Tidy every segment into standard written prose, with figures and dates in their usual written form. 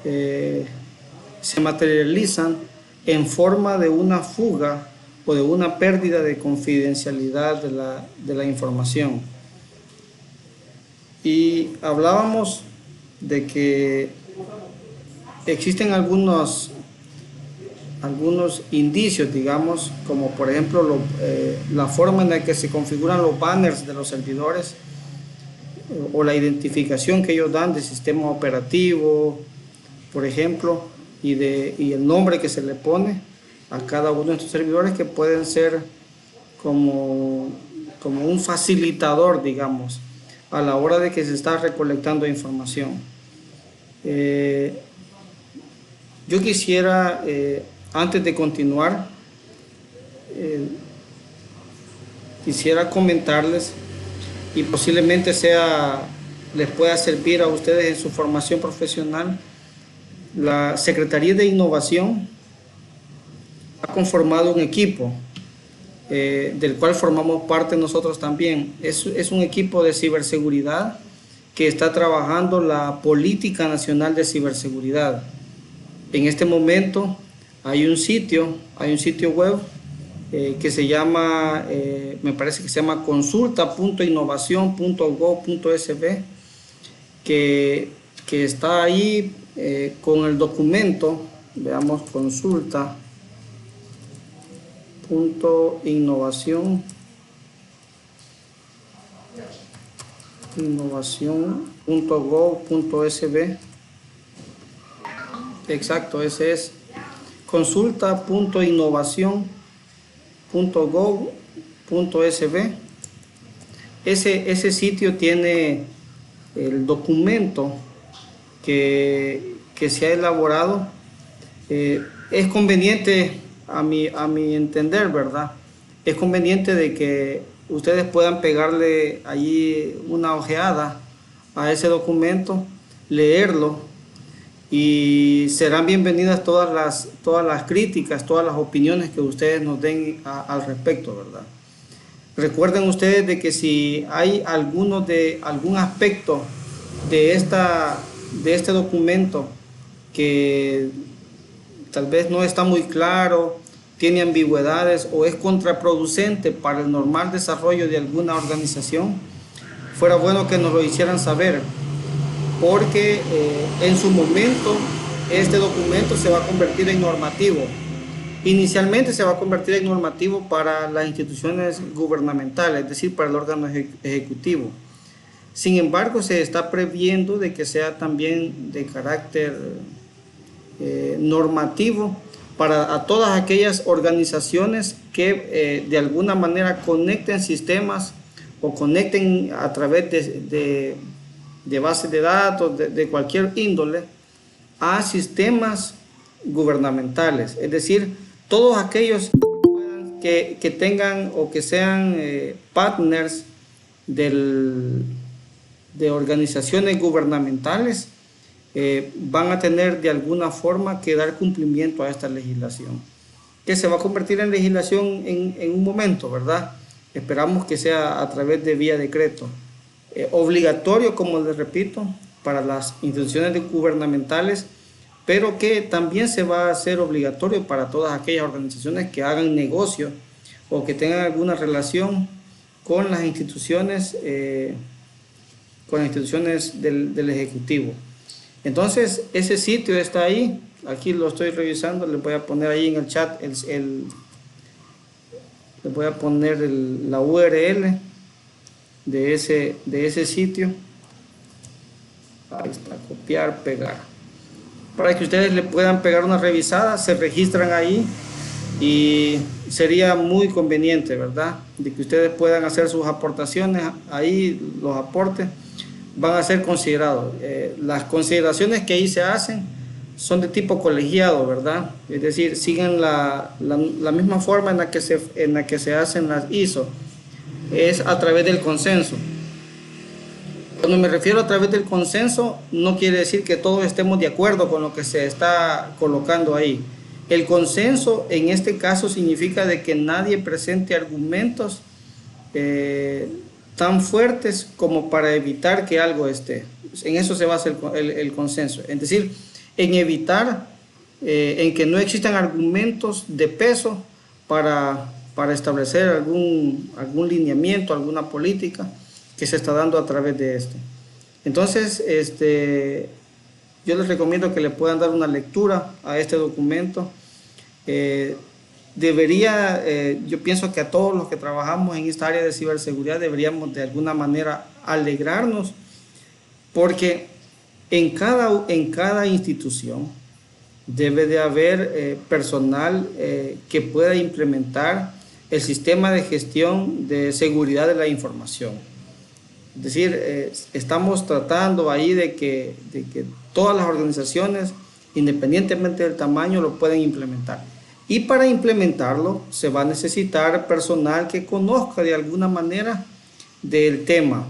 se materializan en forma de una fuga o de una pérdida de confidencialidad de la información. Y hablábamos de que existen algunos indicios, digamos, como por ejemplo la forma en la que se configuran los banners de los servidores o la identificación que ellos dan de sistema operativo, por ejemplo, y el nombre que se le pone a cada uno de estos servidores, que pueden ser como un facilitador, digamos, a la hora de que se está recolectando información. Yo quisiera, antes de continuar, quisiera comentarles, y posiblemente les pueda servir a ustedes en su formación profesional. La Secretaría de Innovación ha conformado un equipo del cual formamos parte nosotros también. Es un equipo de ciberseguridad que está trabajando la Política Nacional de Ciberseguridad. En este momento hay un sitio web que se llama, me parece que se llama consulta.innovacion.gov.sb, que está ahí con el documento, veamos, consulta.innovacion.gov.sb. Exacto, ese es consulta.innovacion.gov.sb. Ese sitio tiene el documento que se ha elaborado. Es conveniente, a mi entender, ¿verdad? Es conveniente de que ustedes puedan pegarle allí una ojeada a ese documento, leerlo, y serán bienvenidas todas las críticas, todas las opiniones que ustedes nos den al respecto, ¿verdad? Recuerden ustedes de que si hay algún aspecto de este documento que tal vez no está muy claro, tiene ambigüedades o es contraproducente para el normal desarrollo de alguna organización, fuera bueno que nos lo hicieran saber, porque en su momento este documento se va a convertir en normativo. Inicialmente se va a convertir en normativo para las instituciones gubernamentales, es decir, para el órgano ejecutivo. Sin embargo, se está previendo de que sea también de carácter normativo para todas aquellas organizaciones que de alguna manera conecten sistemas o conecten a través de bases de datos de cualquier índole a sistemas gubernamentales, es decir, todos aquellos que tengan o que sean partners de organizaciones gubernamentales, van a tener de alguna forma que dar cumplimiento a esta legislación, que se va a convertir en legislación en un momento, ¿verdad? Esperamos que sea a través de vía decreto. Obligatorio, como les repito, para las instituciones gubernamentales, pero que también se va a hacer obligatorio para todas aquellas organizaciones que hagan negocio o que tengan alguna relación con las instituciones, del Ejecutivo. Entonces, ese sitio está ahí, aquí lo estoy revisando, les voy a poner ahí en el chat, les voy a poner la URL de ese sitio. Ahí está, copiar, pegar. Para que ustedes le puedan pegar una revisada, se registran ahí y sería muy conveniente, ¿verdad? De que ustedes puedan hacer sus aportaciones, ahí los aportes van a ser considerados. Las consideraciones que ahí se hacen son de tipo colegiado, ¿verdad? Es decir, siguen la misma forma en la que se hacen las ISO, es a través del consenso. Cuando me refiero a través del consenso, no quiere decir que todos estemos de acuerdo con lo que se está colocando ahí. El consenso en este caso significa de que nadie presente argumentos tan fuertes como para evitar que algo esté. En eso se basa el consenso. Es decir, en evitar, en que no existan argumentos de peso para establecer algún lineamiento, alguna política que se está dando a través de esto. Entonces, yo les recomiendo que le puedan dar una lectura a este documento. Yo pienso que a todos los que trabajamos en esta área de ciberseguridad deberíamos de alguna manera alegrarnos, porque en cada institución debe de haber personal que pueda implementar el sistema de gestión de seguridad de la información. Es decir, estamos tratando ahí de que todas las organizaciones, independientemente del tamaño, lo pueden implementar. Y para implementarlo se va a necesitar personal que conozca de alguna manera del tema.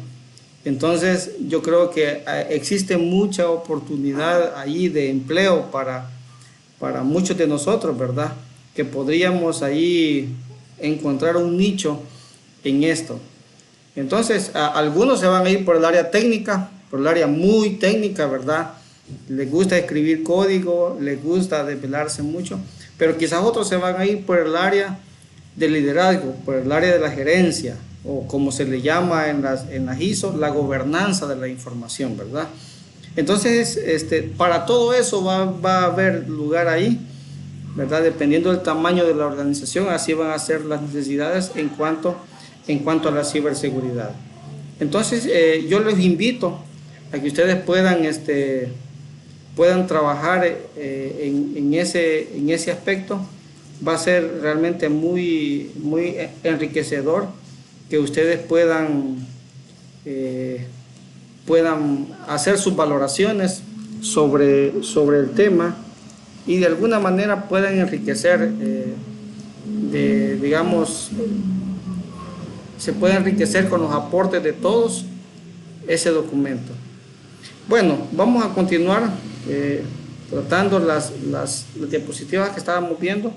Entonces, yo creo que existe mucha oportunidad ahí de empleo para muchos de nosotros, ¿verdad? Que podríamos ahí encontrar un nicho en esto. Entonces, algunos se van a ir por el área técnica, por el área muy técnica, ¿verdad? Les gusta escribir código, les gusta desvelarse mucho, pero quizás otros se van a ir por el área de liderazgo, por el área de la gerencia, o como se le llama en las ISO, la gobernanza de la información, ¿verdad? Entonces, para todo eso va a haber lugar ahí, ¿verdad? Dependiendo del tamaño de la organización, así van a ser las necesidades en cuanto a la ciberseguridad. Entonces, yo les invito a que ustedes puedan trabajar en ese aspecto. Va a ser realmente muy, muy enriquecedor que ustedes puedan hacer sus valoraciones sobre el tema y de alguna manera puedan enriquecer, se puede enriquecer con los aportes de todos ese documento. Bueno, vamos a continuar tratando las diapositivas que estábamos viendo.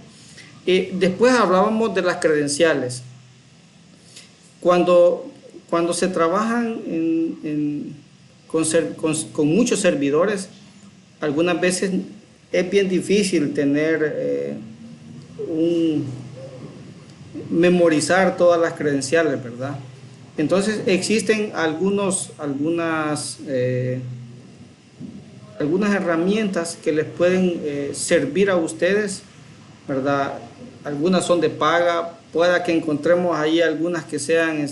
Después hablábamos de las credenciales. Cuando se trabajan con muchos servidores, algunas veces es bien difícil memorizar todas las credenciales, ¿verdad? Entonces existen algunas herramientas que les pueden servir a ustedes, ¿verdad? Algunas son de paga, pueda que encontremos ahí algunas que sean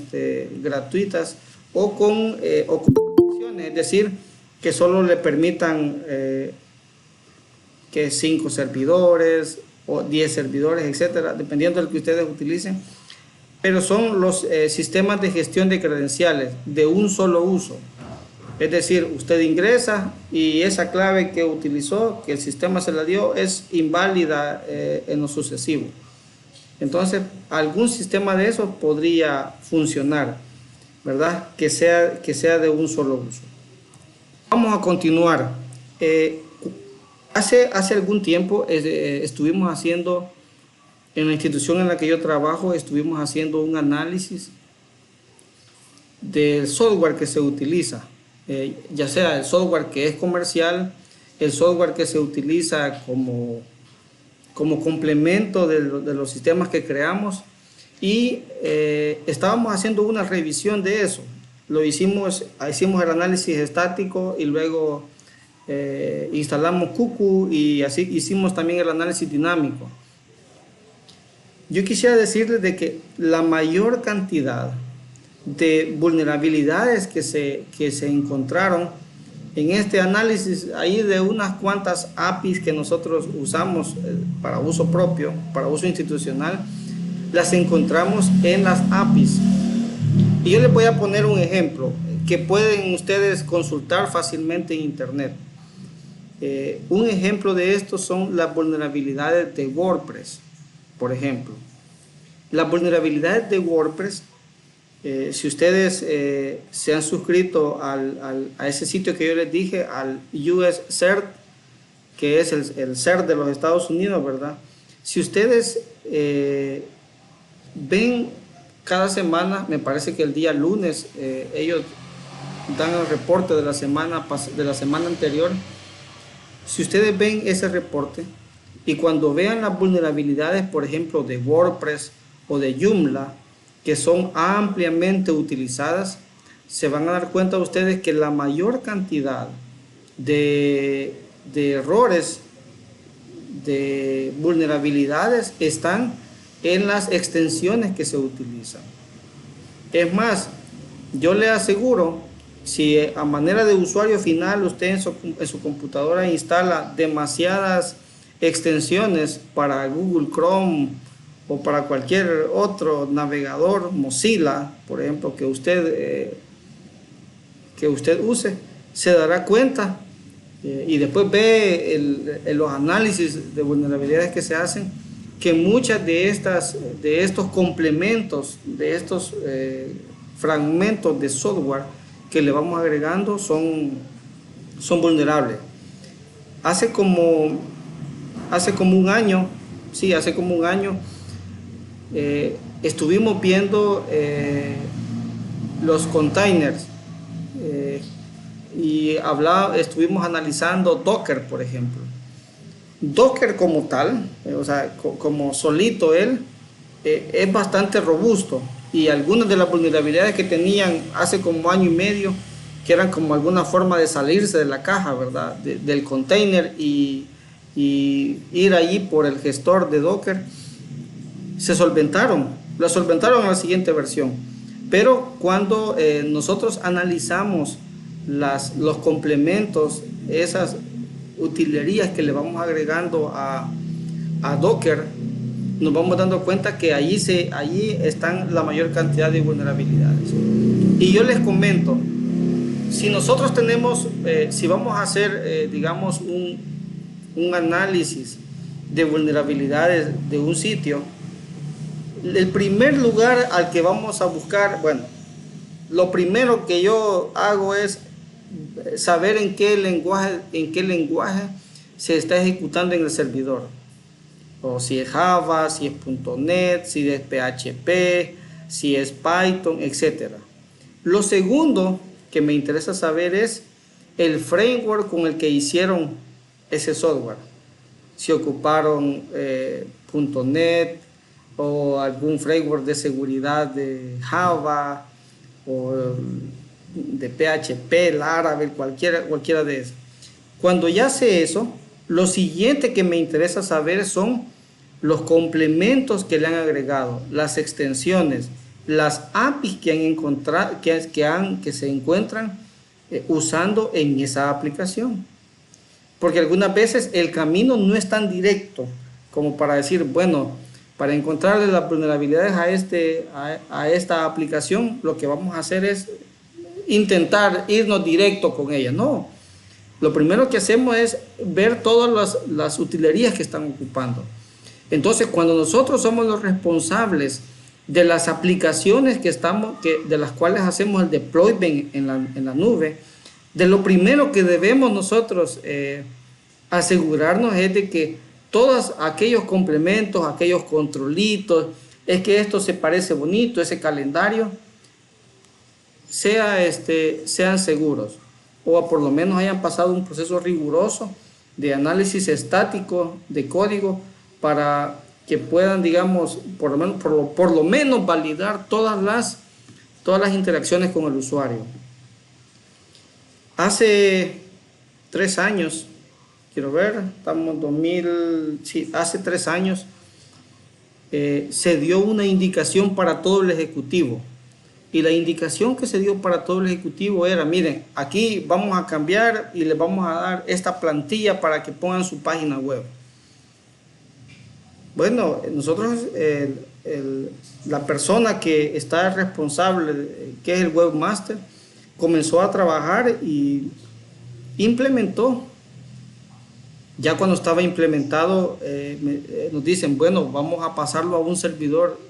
gratuitas o con condiciones, es decir, que solo le permitan que 5 servidores o 10 servidores, etcétera, dependiendo del que ustedes utilicen, pero son los sistemas de gestión de credenciales de un solo uso. Es decir, usted ingresa y esa clave que utilizó, que el sistema se la dio, es inválida en lo sucesivo. Entonces, algún sistema de esos podría funcionar, ¿verdad? Que sea de un solo uso. Vamos a continuar. Hace algún tiempo estuvimos haciendo, en la institución en la que yo trabajo, estuvimos haciendo un análisis del software que se utiliza, ya sea el software que es comercial, el software que se utiliza como complemento de los sistemas que creamos, y estábamos haciendo una revisión de eso. Hicimos el análisis estático y luego instalamos Cuckoo y así hicimos también el análisis dinámico. Yo quisiera decirles de que la mayor cantidad de vulnerabilidades que se encontraron en este análisis, ahí de unas cuantas APIs que nosotros usamos para uso propio, para uso institucional, las encontramos en las APIs. Y yo les voy a poner un ejemplo que pueden ustedes consultar fácilmente en internet. Un ejemplo de esto son las vulnerabilidades de WordPress, por ejemplo. Las vulnerabilidades de WordPress, si ustedes se han suscrito a ese sitio que yo les dije, al US CERT, que es el CERT de los Estados Unidos, ¿verdad? Si ustedes ven cada semana, me parece que el día lunes, ellos dan el reporte de la semana anterior. si ustedes ven ese reporte y cuando vean las vulnerabilidades, por ejemplo, de WordPress o de Joomla, que son ampliamente utilizadas, se van a dar cuenta ustedes que la mayor cantidad de errores, de vulnerabilidades, están en las extensiones que se utilizan. Es más, yo le aseguro, si a manera de usuario final usted en su computadora instala demasiadas extensiones para Google Chrome o para cualquier otro navegador, Mozilla, por ejemplo, que usted use, se dará cuenta y después ve los análisis de vulnerabilidades que se hacen, que muchas de estos complementos, de estos fragmentos de software que le vamos agregando son vulnerables. Hace como un año, estuvimos viendo los containers y estuvimos analizando Docker, por ejemplo. Docker como tal, o sea, como solito él, es bastante robusto, y algunas de las vulnerabilidades que tenían hace como año y medio, que eran como alguna forma de salirse de la caja, ¿verdad? Del container y ir allí por el gestor de Docker, lo solventaron en la siguiente versión. Pero cuando nosotros analizamos los complementos, esas utilerías que le vamos agregando a Docker, nos vamos dando cuenta que allí están la mayor cantidad de vulnerabilidades. Y yo les comento, si nosotros si vamos a hacer, digamos, un análisis de vulnerabilidades de un sitio, el primer lugar al que vamos a buscar, bueno, lo primero que yo hago es saber en qué lenguaje se está ejecutando en el servidor, o si es Java, si es .NET, si es PHP, si es Python, etc. Lo segundo que me interesa saber es el framework con el que hicieron ese software. Si ocuparon .NET o algún framework de seguridad de Java o de PHP, Laravel, cualquiera de esos. Cuando ya sé eso, lo siguiente que me interesa saber son los complementos que le han agregado, las extensiones, las APIs que han encontrado, que se encuentran usando en esa aplicación. Porque algunas veces el camino no es tan directo como para decir, bueno, para encontrarle las vulnerabilidades a esta aplicación, lo que vamos a hacer es intentar irnos directo con ella. No, lo primero que hacemos es ver todas las utilerías que están ocupando. Entonces, cuando nosotros somos los responsables de las aplicaciones de las cuales hacemos el deployment en la nube, de lo primero que debemos nosotros asegurarnos es de que todos aquellos complementos, aquellos controlitos, es que esto se parece bonito, ese calendario, sean seguros, o por lo menos hayan pasado un proceso riguroso de análisis estático de código para que puedan, digamos, por lo menos validar todas las interacciones con el usuario. Hace 3 años, quiero ver, estamos en 2000, sí, hace 3 años, se dio una indicación para todo el ejecutivo. Y la indicación que se dio para todo el ejecutivo era, miren, aquí vamos a cambiar y les vamos a dar esta plantilla para que pongan su página web. Bueno, nosotros, la persona que está responsable, que es el webmaster, comenzó a trabajar y implementó. Ya cuando estaba implementado, nos dicen, bueno, vamos a pasarlo a un servidor.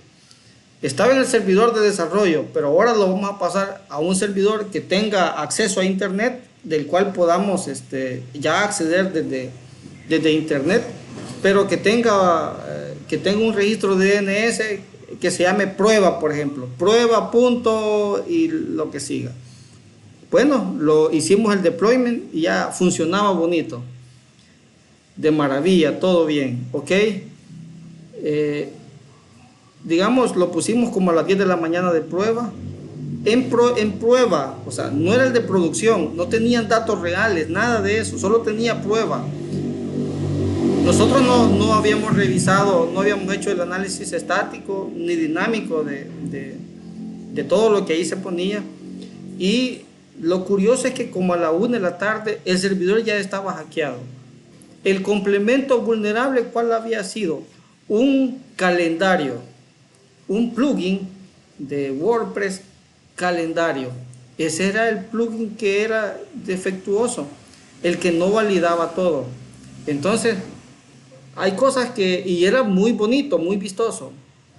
Estaba en el servidor de desarrollo, pero ahora lo vamos a pasar a un servidor que tenga acceso a internet, del cual podamos ya acceder desde internet, pero que tenga un registro de DNS que se llame prueba, por ejemplo, prueba punto y lo que siga. Bueno, hicimos el deployment y ya funcionaba bonito. de maravilla, todo bien, ¿ok? Digamos, lo pusimos como a las 10 de la mañana de prueba. En prueba, o sea, no era el de producción, no tenían datos reales, nada de eso, solo tenía prueba. Nosotros no habíamos revisado, no habíamos hecho el análisis estático ni dinámico de todo lo que ahí se ponía. Y lo curioso es que como a la 1 de la tarde el servidor ya estaba hackeado. El complemento vulnerable, ¿cuál había sido? Un calendario, un plugin de WordPress calendario. Ese era el plugin que era defectuoso, el que no validaba todo. Entonces, hay cosas que, y era muy bonito, muy vistoso.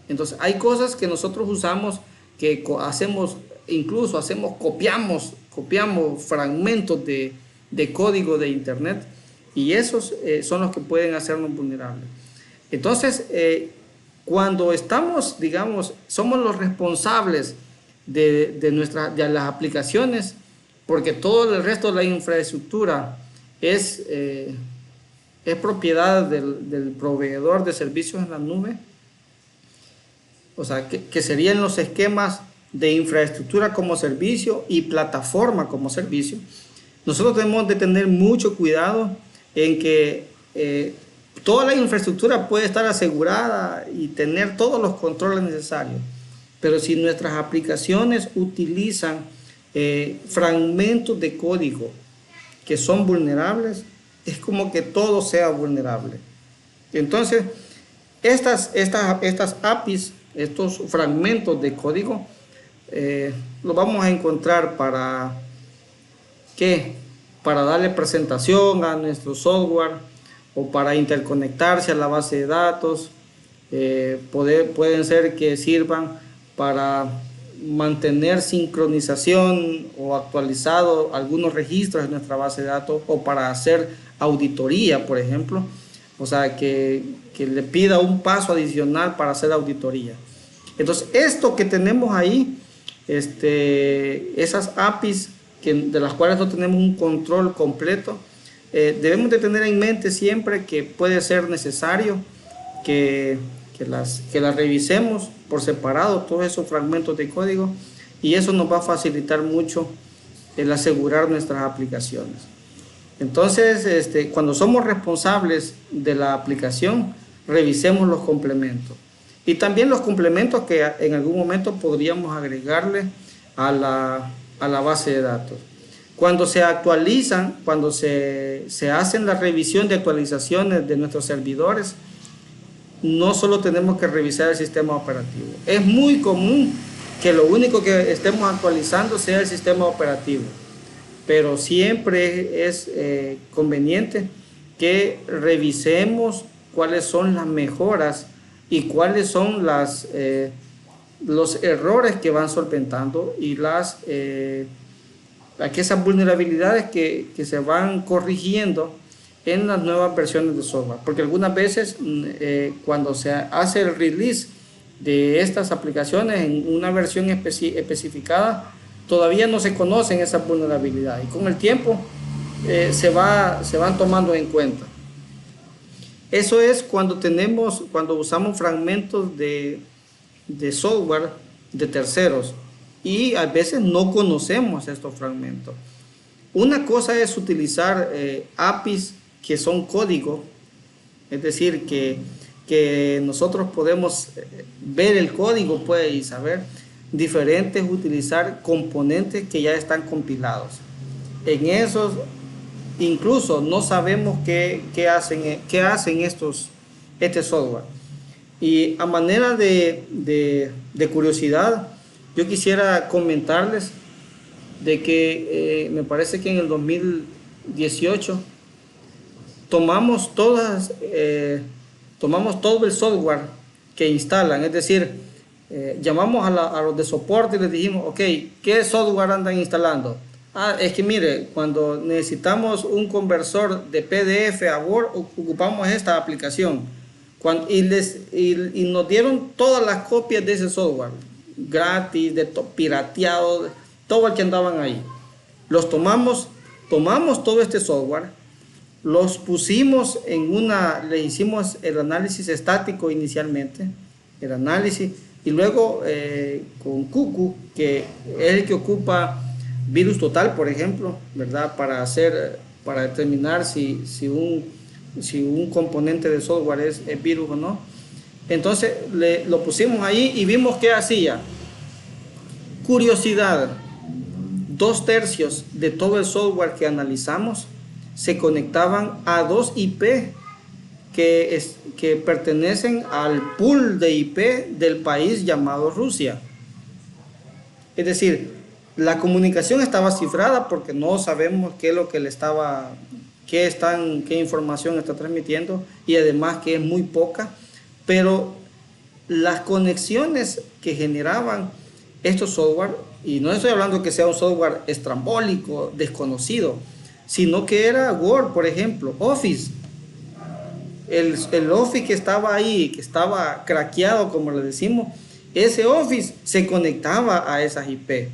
Entonces, hay cosas que nosotros usamos, que hacemos, incluso copiamos fragmentos de código de internet, y esos son los que pueden hacernos vulnerables. Entonces, cuando estamos, digamos, somos los responsables de las aplicaciones, porque todo el resto de la infraestructura es propiedad del proveedor de servicios en la nube, o sea, que serían los esquemas de infraestructura como servicio y plataforma como servicio. Nosotros tenemos de tener mucho cuidado en que toda la infraestructura puede estar asegurada y tener todos los controles necesarios, pero si nuestras aplicaciones utilizan fragmentos de código que son vulnerables, es como que todo sea vulnerable. Entonces, estas APIs, estos fragmentos de código, los vamos a encontrar para ¿qué? Para darle presentación a nuestro software o para interconectarse a la base de datos. Pueden ser que sirvan para mantener sincronización o actualizado algunos registros en nuestra base de datos, o para hacer auditoría, por ejemplo, o sea, que le pida un paso adicional para hacer auditoría. Entonces, esto que tenemos ahí, esas APIs de las cuales no tenemos un control completo, debemos de tener en mente siempre que puede ser necesario que las revisemos por separado, todos esos fragmentos de código, y eso nos va a facilitar mucho el asegurar nuestras aplicaciones. Entonces, cuando somos responsables de la aplicación, revisemos los complementos. Y también los complementos que en algún momento podríamos agregarle a la base de datos. Cuando se actualizan, cuando se hacen la revisión de actualizaciones de nuestros servidores, no solo tenemos que revisar el sistema operativo. Es muy común que lo único que estemos actualizando sea el sistema operativo, pero siempre es conveniente que revisemos cuáles son las mejoras y cuáles son los errores que van solventando y esas vulnerabilidades que se van corrigiendo en las nuevas versiones de software, porque algunas veces cuando se hace el release de estas aplicaciones en una versión especificada, todavía no se conocen esas vulnerabilidades, y con el tiempo se van tomando en cuenta. Eso es cuando usamos fragmentos de software de terceros, y a veces no conocemos estos fragmentos. Una cosa es utilizar APIs que son código, es decir, que nosotros podemos ver el código y saber. Diferente es utilizar componentes que ya están compilados. En esos incluso no sabemos qué hacen este software. Y a manera de curiosidad, yo quisiera comentarles de que me parece que en el 2018 tomamos todo el software que instalan, es decir, llamamos a los de soporte y les dijimos, ok, ¿qué software andan instalando? Es que mire, cuando necesitamos un conversor de PDF a Word, ocupamos esta aplicación. Y nos dieron todas las copias de ese software, gratis, pirateado, todo el que andaban ahí. Tomamos todo este software los pusimos le hicimos el análisis estático inicialmente, el análisis, y luego con Cuckoo, que es el que ocupa virus total, por ejemplo, ¿verdad? Para determinar si un componente de software es virus o no. Entonces lo pusimos ahí y vimos qué hacía. Curiosidad, 2/3 de todo el software que analizamos se conectaban a 2 IP que pertenecen al pool de IP del país llamado Rusia. Es decir, la comunicación estaba cifrada porque no sabemos qué es lo que qué información está transmitiendo, y además que es muy poca, pero las conexiones que generaban estos software, y no estoy hablando que sea un software estrambólico, desconocido, sino que era Word, por ejemplo, Office. El Office que estaba ahí, que estaba craqueado, como le decimos, ese Office se conectaba a esas IP.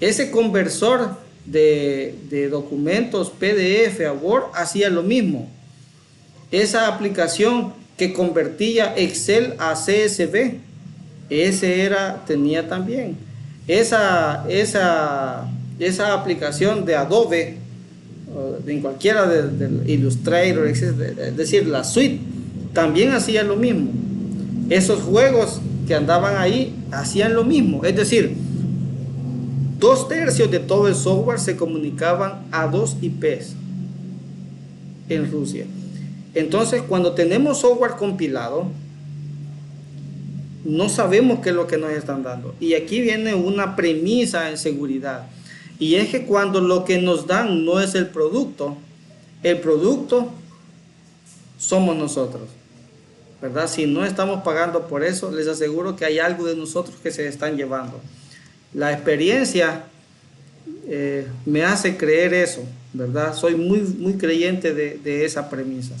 Ese conversor de documentos PDF a Word hacía lo mismo. Esa aplicación que convertía Excel a CSV, tenía también. Esa aplicación de Adobe, en cualquiera de Illustrator, es decir, la suite, también hacía lo mismo. Esos juegos que andaban ahí hacían lo mismo. Es decir, 2/3 de todo el software se comunicaban a 2 IPs en Rusia. Entonces, cuando tenemos software compilado, no sabemos qué es lo que nos están dando. Y aquí viene una premisa en seguridad. Y es que cuando lo que nos dan no es el producto somos nosotros, ¿verdad? Si no estamos pagando por eso, les aseguro que hay algo de nosotros que se están llevando. La experiencia me hace creer eso, ¿verdad? Soy muy creyente de esa premisa.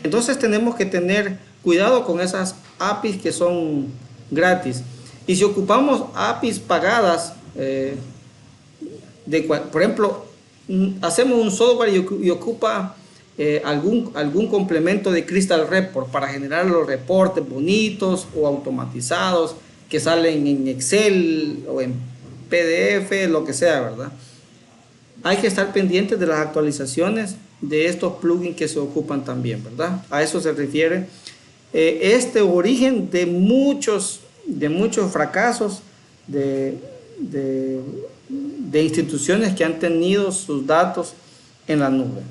Entonces tenemos que tener cuidado con esas APIs que son gratis. Y si ocupamos APIs pagadas, por ejemplo, hacemos un software y ocupa algún complemento de Crystal Report para generar los reportes bonitos o automatizados que salen en Excel o en PDF, lo que sea, ¿verdad? Hay que estar pendientes de las actualizaciones de estos plugins que se ocupan también, ¿verdad? A eso se refiere este origen de muchos fracasos de instituciones que han tenido sus datos en la nube.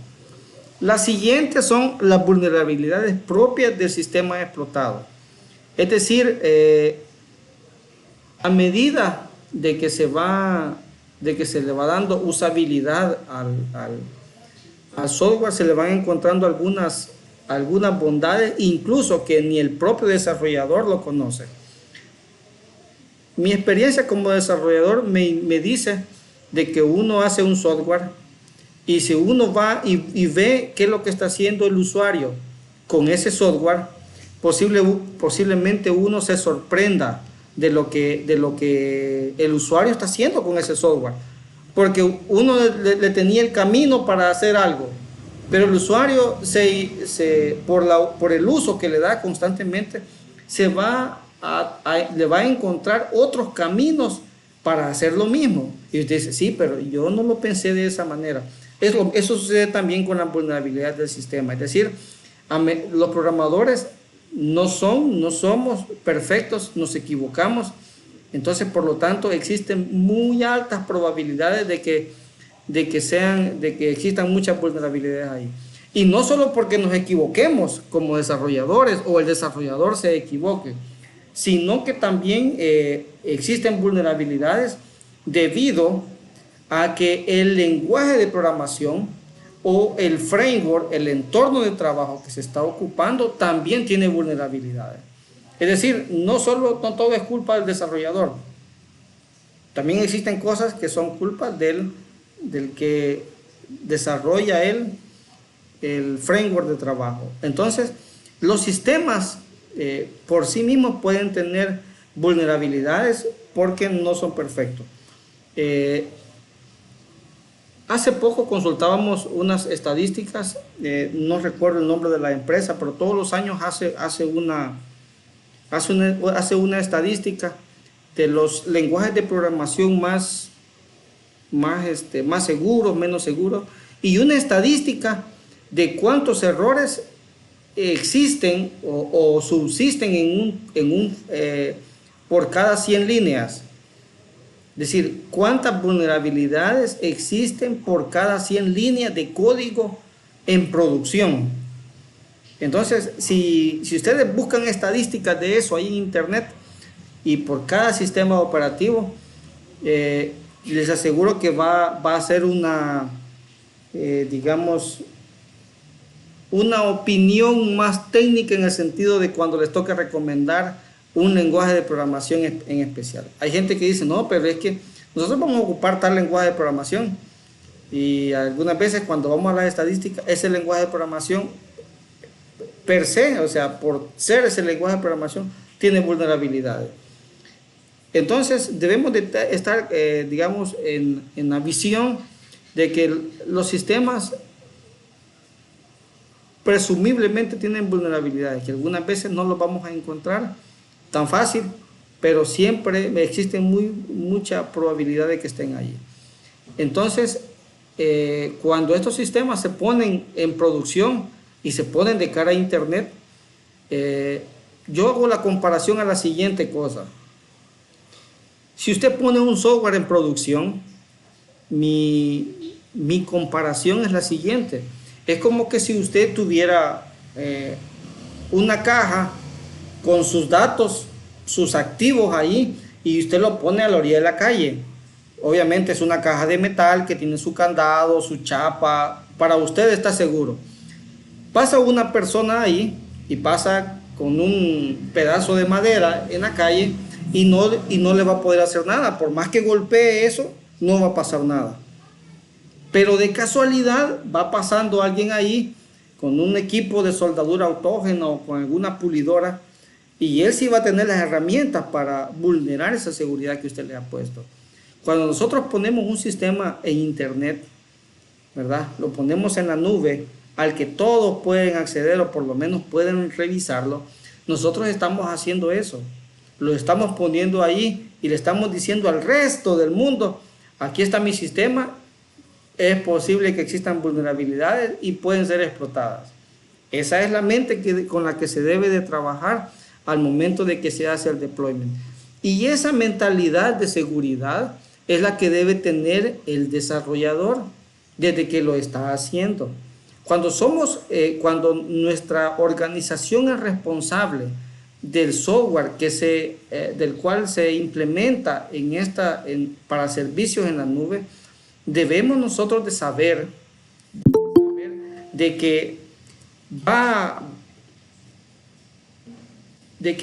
Las siguientes son las vulnerabilidades propias del sistema explotado. Es decir, a medida de que se le va dando usabilidad al software, se le van encontrando algunas bondades, incluso que ni el propio desarrollador lo conoce. Mi experiencia como desarrollador me dice de que uno hace un software y si uno va y ve qué es lo que está haciendo el usuario con ese software, posiblemente uno se sorprenda de lo que el usuario está haciendo con ese software, porque uno le tenía el camino para hacer algo, pero el usuario por el uso que le da constantemente le va a encontrar otros caminos para hacer lo mismo. Y usted dice, sí, pero yo no lo pensé de esa manera. Eso sucede también con la vulnerabilidad del sistema. Es decir, los programadores no somos perfectos, nos equivocamos. Entonces, por lo tanto, existen muy altas probabilidades de que existan muchas vulnerabilidades ahí. Y no solo porque nos equivoquemos como desarrolladores o el desarrollador se equivoque, sino que también existen vulnerabilidades debido a que el lenguaje de programación o el framework, el entorno de trabajo que se está ocupando, también tiene vulnerabilidades. Es decir, no todo es culpa del desarrollador. También existen cosas que son culpa del que desarrolla el framework de trabajo. Entonces, los sistemas por sí mismos pueden tener vulnerabilidades porque no son perfectos. Hace poco consultábamos unas estadísticas, no recuerdo el nombre de la empresa, pero todos los años hace una estadística de los lenguajes de programación más seguros, menos seguros, y una estadística de cuántos errores existen o subsisten por cada 100 líneas. Es decir, cuántas vulnerabilidades existen por cada 100 líneas de código en producción. Entonces, si ustedes buscan estadísticas de eso ahí en internet y por cada sistema operativo, les aseguro que va a ser digamos, una opinión más técnica en el sentido de cuando les toque recomendar un lenguaje de programación en especial. Hay gente que dice, no, pero es que nosotros vamos a ocupar tal lenguaje de programación, y algunas veces cuando vamos a las estadísticas, ese lenguaje de programación per se, o sea, por ser ese lenguaje de programación, tiene vulnerabilidades. Entonces debemos de estar, digamos, en la visión de que los sistemas presumiblemente tienen vulnerabilidades, que algunas veces no los vamos a encontrar tan fácil, pero siempre existe mucha probabilidad de que estén allí. Entonces, cuando estos sistemas se ponen en producción y se ponen de cara a internet, yo hago la comparación a la siguiente cosa. Si usted pone un software en producción, mi comparación es la siguiente. Es como que si usted tuviera una caja con sus datos, sus activos ahí, y usted lo pone a la orilla de la calle. Obviamente es una caja de metal que tiene su candado, su chapa, para usted está seguro. Pasa una persona ahí y pasa con un pedazo de madera en la calle y no le va a poder hacer nada. Por más que golpee eso, no va a pasar nada. Pero de casualidad va pasando alguien ahí con un equipo de soldadura autógena o con alguna pulidora, y él sí va a tener las herramientas para vulnerar esa seguridad que usted le ha puesto. Cuando nosotros ponemos un sistema en internet, ¿verdad? Lo ponemos en la nube al que todos pueden acceder o por lo menos pueden revisarlo. Nosotros estamos haciendo eso. Lo estamos poniendo ahí y le estamos diciendo al resto del mundo, aquí está mi sistema, es posible que existan vulnerabilidades y pueden ser explotadas. Esa es la mente con la que se debe de trabajar al momento de que se hace el deployment. Y esa mentalidad de seguridad es la que debe tener el desarrollador desde que lo está haciendo. Cuando nuestra organización es responsable del software del cual se implementa para servicios en la nube, debemos nosotros de saber de que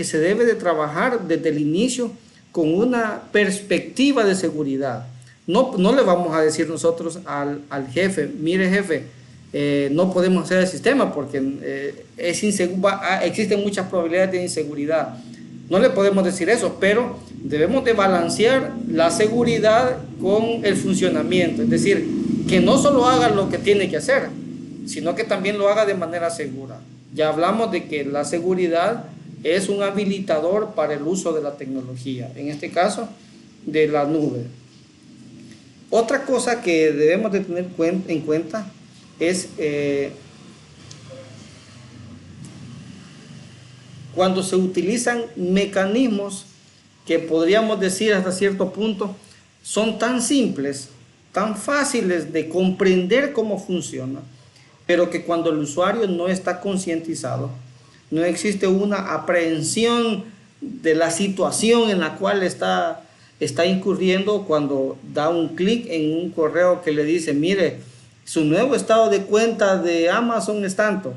se debe de trabajar desde el inicio con una perspectiva de seguridad. No le vamos a decir nosotros al jefe, mire jefe, no podemos hacer el sistema porque existen muchas probabilidades de inseguridad. No le podemos decir eso, pero debemos de balancear la seguridad con el funcionamiento. Es decir, que no solo haga lo que tiene que hacer, sino que también lo haga de manera segura. Ya hablamos de que la seguridad es un habilitador para el uso de la tecnología, en este caso de la nube. Otra cosa que debemos de tener en cuenta es cuando se utilizan mecanismos que podríamos decir hasta cierto punto son tan simples, tan fáciles de comprender cómo funciona, pero que cuando el usuario no está concientizado, no existe una aprehensión de la situación en la cual está incurriendo cuando da un clic en un correo que le dice, mire, su nuevo estado de cuenta de Amazon es tanto.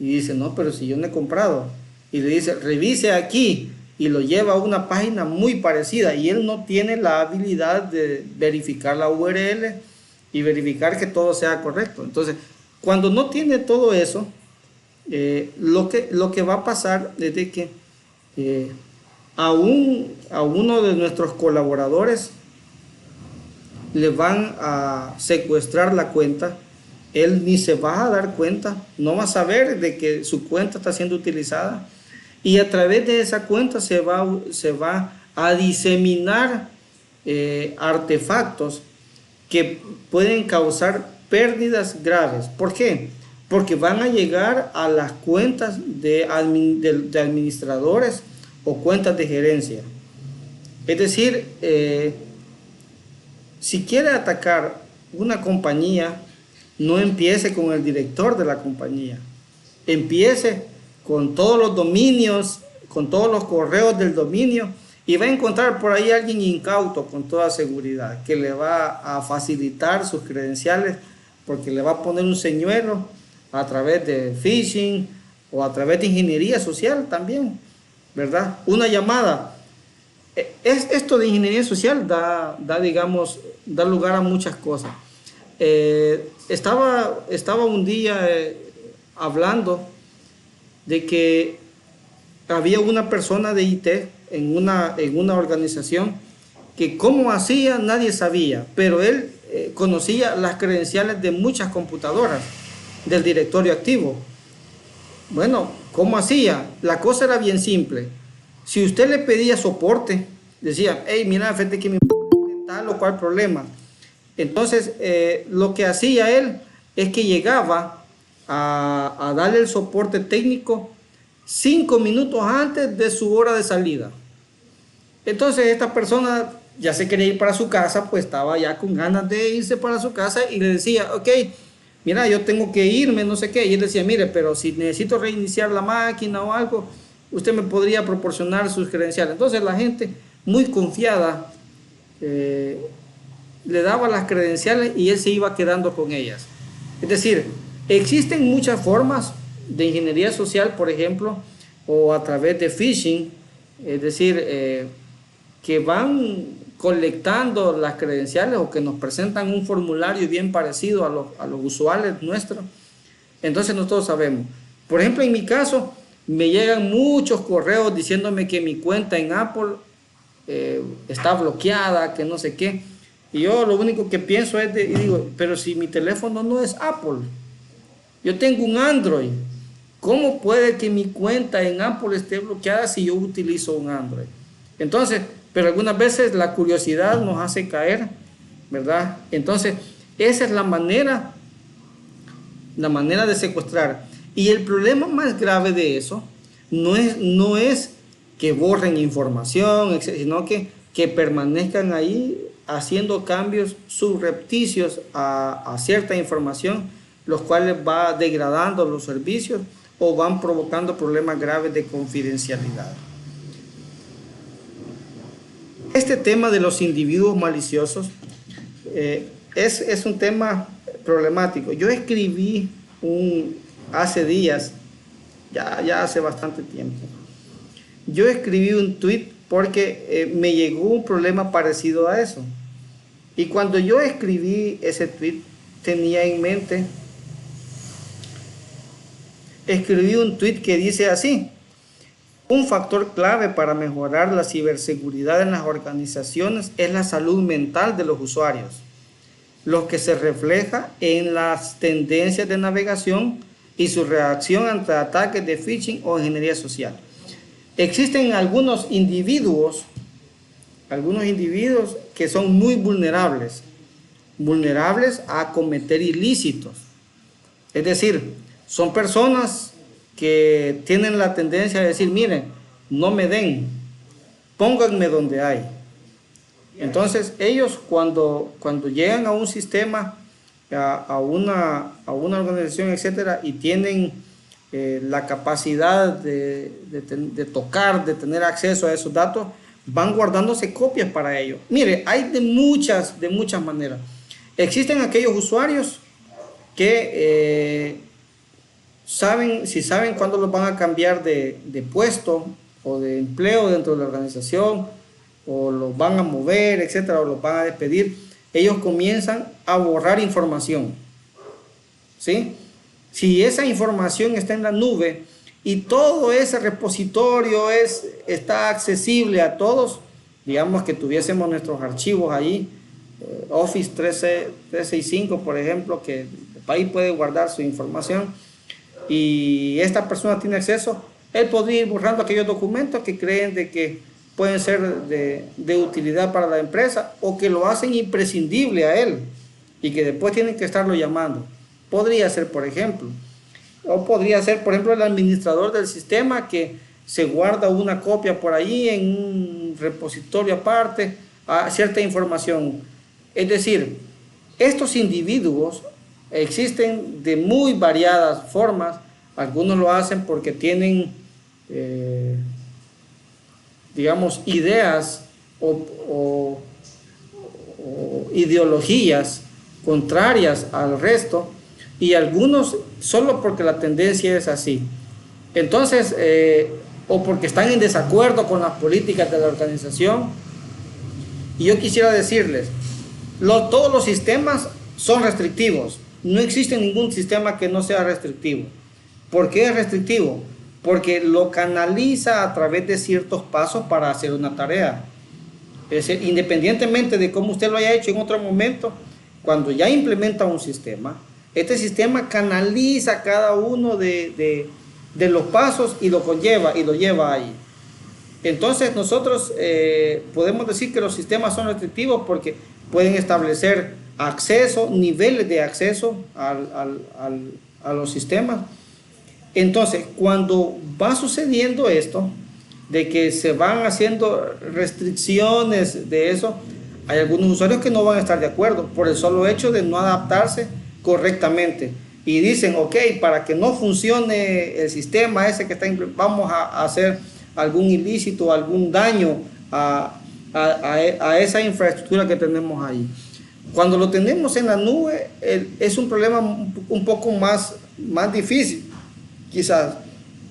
Y dice, no, pero si yo no he comprado. Y le dice, revise aquí. Y lo lleva a una página muy parecida. Y él no tiene la habilidad de verificar la URL y verificar que todo sea correcto. Entonces, cuando no tiene todo eso, lo que va a pasar es de que a uno de nuestros colaboradores le van a secuestrar la cuenta, él ni se va a dar cuenta, no va a saber de que su cuenta está siendo utilizada, y a través de esa cuenta se va a diseminar artefactos que pueden causar pérdidas graves. ¿Por qué? Porque van a llegar a las cuentas de administradores o cuentas de gerencia. Es decir, si quiere atacar una compañía, no empiece con el director de la compañía. Empiece con todos los dominios, con todos los correos del dominio, y va a encontrar por ahí alguien incauto con toda seguridad que le va a facilitar sus credenciales, porque le va a poner un señuelo a través de phishing o a través de ingeniería social también, ¿verdad? Una llamada. Esto de ingeniería social da lugar a muchas cosas. Estaba un día hablando de que había una persona de IT en una organización que cómo hacía nadie sabía, pero él conocía las credenciales de muchas computadoras del directorio activo. Bueno, ¿cómo hacía? La cosa era bien simple. Si usted le pedía soporte, decía, hey, mira, fíjate que mi tiene tal o cual problema. Entonces, lo que hacía él es que llegaba a darle el soporte técnico 5 minutos antes de su hora de salida. Entonces, esta persona ya se quería ir para su casa, pues estaba ya con ganas de irse para su casa y le decía, ok, mira, yo tengo que irme, no sé qué. Y él decía, mire, pero si necesito reiniciar la máquina o algo, usted me podría proporcionar sus credenciales. Entonces la gente muy confiada le daba las credenciales y él se iba quedando con ellas. Es decir, existen muchas formas de ingeniería social, por ejemplo, o a través de phishing, es decir, que van colectando las credenciales o que nos presentan un formulario bien parecido a los usuales nuestros. Entonces nosotros sabemos. Por ejemplo, en mi caso, me llegan muchos correos diciéndome que mi cuenta en Apple está bloqueada, que no sé qué. Y yo lo único que pienso es, y digo, pero si mi teléfono no es Apple, yo tengo un Android, ¿cómo puede que mi cuenta en Apple esté bloqueada si yo utilizo un Android? Entonces, pero algunas veces la curiosidad nos hace caer, ¿verdad? Entonces, esa es la manera de secuestrar. Y el problema más grave de eso no es que borren información, sino que permanezcan ahí haciendo cambios subrepticios a cierta información, los cuales va degradando los servicios o van provocando problemas graves de confidencialidad. Este tema de los individuos maliciosos es un tema problemático. Yo escribí hace días, ya hace bastante tiempo, yo escribí un tweet porque me llegó un problema parecido a eso. Y cuando yo escribí ese tweet, tenía en mente, escribí un tweet que dice así: un factor clave para mejorar la ciberseguridad en las organizaciones es la salud mental de los usuarios, lo que se refleja en las tendencias de navegación y su reacción ante ataques de phishing o ingeniería social. Existen algunos individuos que son muy vulnerables a cometer ilícitos. Es decir, son personas que tienen la tendencia de decir, miren, no me den, pónganme donde hay. Entonces ellos cuando llegan a un sistema, a una organización, etcétera, y tienen la capacidad de tocar, de tener acceso a esos datos, van guardándose copias para ello. Mire, hay de muchas maneras. Existen aquellos usuarios que si saben cuándo los van a cambiar de puesto o de empleo dentro de la organización, o los van a mover, etcétera, o los van a despedir, ellos comienzan a borrar información, ¿sí? Si esa información está en la nube y todo ese repositorio está accesible a todos, digamos que tuviésemos nuestros archivos ahí, Office 365, por ejemplo, que el país puede guardar su información y esta persona tiene acceso, él podría ir borrando aquellos documentos que creen de que pueden ser de utilidad para la empresa o que lo hacen imprescindible a él y que después tienen que estarlo llamando. Podría ser, por ejemplo, o podría ser, por ejemplo, el administrador del sistema que se guarda una copia por ahí en un repositorio aparte a cierta información. Es decir, estos individuos existen de muy variadas formas. Algunos lo hacen porque tienen, digamos, ideas o ideologías contrarias al resto, y algunos solo porque la tendencia es así. Entonces, o porque están en desacuerdo con las políticas de la organización. Y yo quisiera decirles, todos los sistemas son restrictivos. No existe ningún sistema que no sea restrictivo. ¿Por qué es restrictivo? Porque lo canaliza a través de ciertos pasos para hacer una tarea. Es decir, independientemente de cómo usted lo haya hecho en otro momento, cuando ya implementa un sistema, este sistema canaliza cada uno de los pasos y lo conlleva y lo lleva ahí. Entonces nosotros podemos decir que los sistemas son restrictivos porque pueden establecer acceso, niveles de acceso a los sistemas. Entonces, cuando va sucediendo esto, de que se van haciendo restricciones de eso, hay algunos usuarios que no van a estar de acuerdo por el solo hecho de no adaptarse correctamente. Y dicen, ok, para que no funcione el sistema ese que está, vamos a hacer algún ilícito, algún daño a esa infraestructura que tenemos ahí. Cuando lo tenemos en la nube, es un problema un poco más difícil, quizás,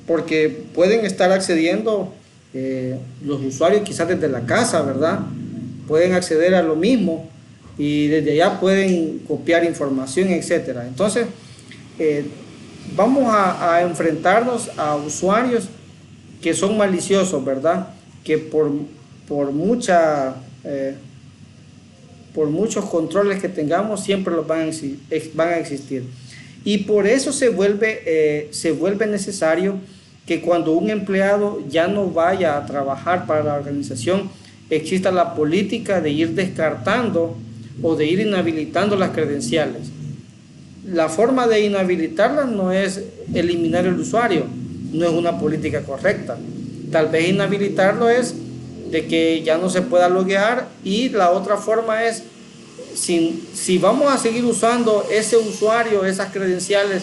porque pueden estar accediendo los usuarios quizás desde la casa, ¿verdad? Pueden acceder a lo mismo y desde allá pueden copiar información, etcétera. Entonces, vamos a enfrentarnos a usuarios que son maliciosos, ¿verdad? Que por muchos controles que tengamos siempre los van a existir. Y por eso se vuelve necesario que cuando un empleado ya no vaya a trabajar para la organización, exista la política de ir descartando o de ir inhabilitando las credenciales. La forma de inhabilitarlas no es eliminar el usuario, no es una política correcta. Tal vez inhabilitarlo es de que ya no se pueda loguear, y la otra forma es, si vamos a seguir usando ese usuario, esas credenciales,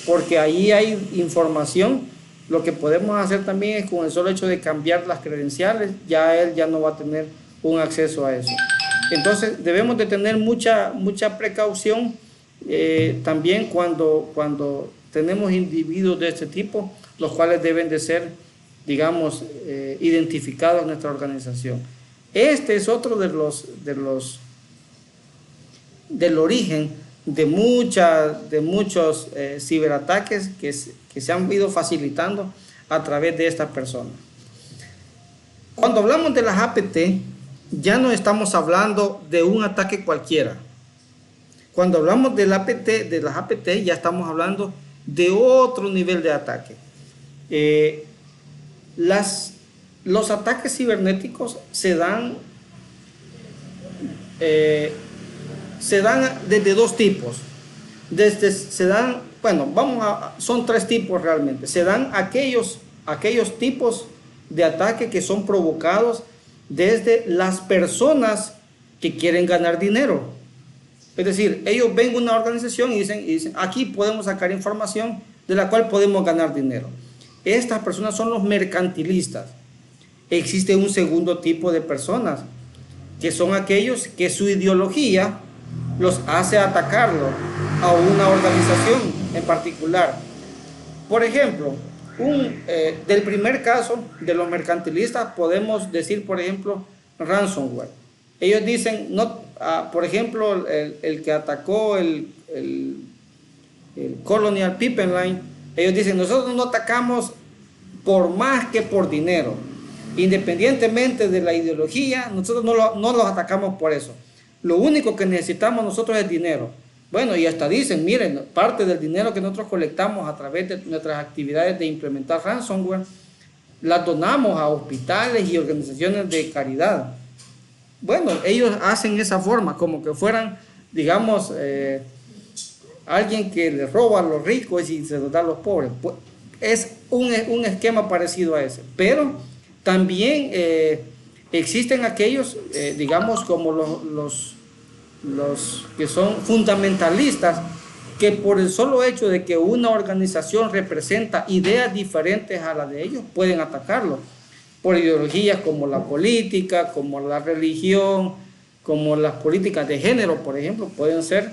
porque ahí hay información, lo que podemos hacer también es con el solo hecho de cambiar las credenciales, ya él ya no va a tener un acceso a eso. Entonces debemos de tener mucha precaución también cuando tenemos individuos de este tipo, los cuales deben de ser, digamos, identificados en nuestra organización. Este es otro del origen de muchos ciberataques que se han ido facilitando a través de estas personas. Cuando hablamos de las APT, ya no estamos hablando de un ataque cualquiera. Cuando hablamos de las APT, ya estamos hablando de otro nivel de ataque. Los ataques cibernéticos se dan desde dos tipos. Son tres tipos realmente. Se dan aquellos tipos de ataque que son provocados desde las personas que quieren ganar dinero. Es decir, ellos ven una organización y dicen, aquí podemos sacar información de la cual podemos ganar dinero. Estas personas son los mercantilistas. Existe un segundo tipo de personas, que son aquellos que su ideología los hace atacarlo a una organización en particular. Por ejemplo, del primer caso de los mercantilistas podemos decir, por ejemplo, ransomware. Ellos dicen, por ejemplo, el que atacó el Colonial Pipeline, ellos dicen, nosotros no atacamos por más que por dinero. Independientemente de la ideología, nosotros no los atacamos por eso. lo único que necesitamos nosotros es dinero. Bueno, y hasta dicen, miren, parte del dinero que nosotros colectamos a través de nuestras actividades de implementar ransomware, la donamos a hospitales y organizaciones de caridad. Bueno, ellos hacen esa forma, como que fueran, digamos, alguien que le roba a los ricos y se los da a los pobres. Pues, es un esquema parecido a ese. Pero también existen aquellos, digamos, como los que son fundamentalistas, que por el solo hecho de que una organización representa ideas diferentes a las de ellos, pueden atacarlo, por ideologías como la política, como la religión, como las políticas de género, por ejemplo, pueden ser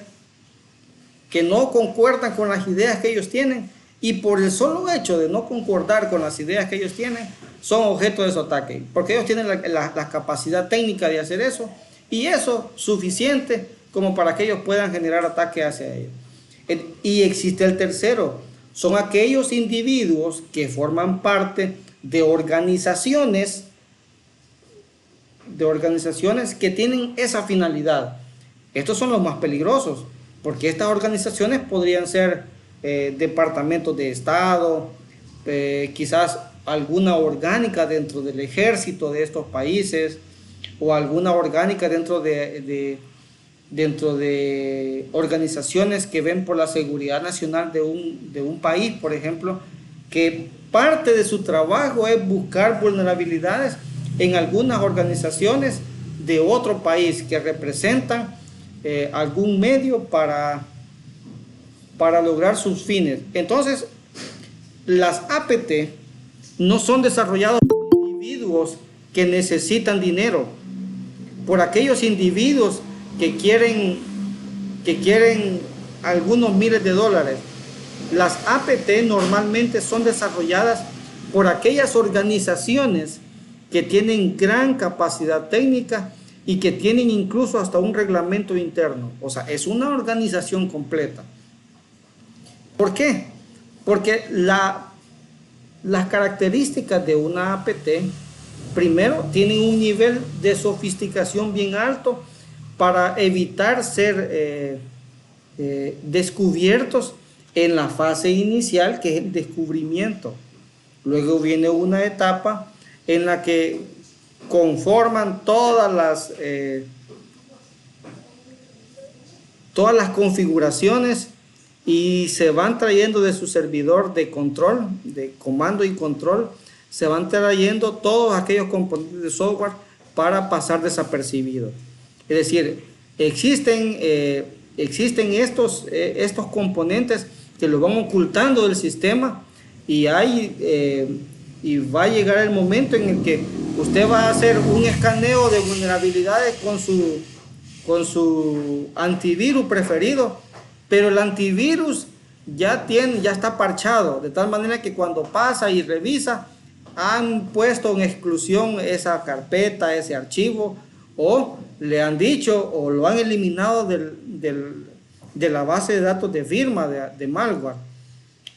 que no concuerdan con las ideas que ellos tienen, y por el solo hecho de no concordar con las ideas que ellos tienen, son objeto de su ataque, porque ellos tienen la capacidad técnica de hacer eso, y eso suficiente como para que ellos puedan generar ataques hacia ellos. Y existe el tercero, son aquellos individuos que forman parte de organizaciones que tienen esa finalidad. Estos son los más peligrosos, porque estas organizaciones podrían ser departamentos de Estado, quizás alguna orgánica dentro del ejército de estos países, o alguna orgánica dentro de organizaciones que ven por la seguridad nacional de un país, por ejemplo, que parte de su trabajo es buscar vulnerabilidades en algunas organizaciones de otro país que representan algún medio para lograr sus fines. Entonces, las APT no son desarrolladas por individuos que necesitan dinero, por aquellos individuos que quieren algunos miles de dólares. Las APT normalmente son desarrolladas por aquellas organizaciones que tienen gran capacidad técnica y que tienen incluso hasta un reglamento interno. O sea, es una organización completa. ¿Por qué? Porque las características de una APT, primero, tienen un nivel de sofisticación bien alto para evitar ser descubiertos en la fase inicial, que es el descubrimiento. Luego viene una etapa en la que conforman todas las configuraciones y se van trayendo de su servidor de control, de comando y control, se van trayendo todos aquellos componentes de software para pasar desapercibidos. Es decir, existen estos componentes que lo van ocultando del sistema, y va a llegar el momento en el que usted va a hacer un escaneo de vulnerabilidades con su antivirus preferido, pero el antivirus ya está parchado, de tal manera que cuando pasa y revisa, han puesto en exclusión esa carpeta, ese archivo, o le han dicho o lo han eliminado de la base de datos de firma de malware.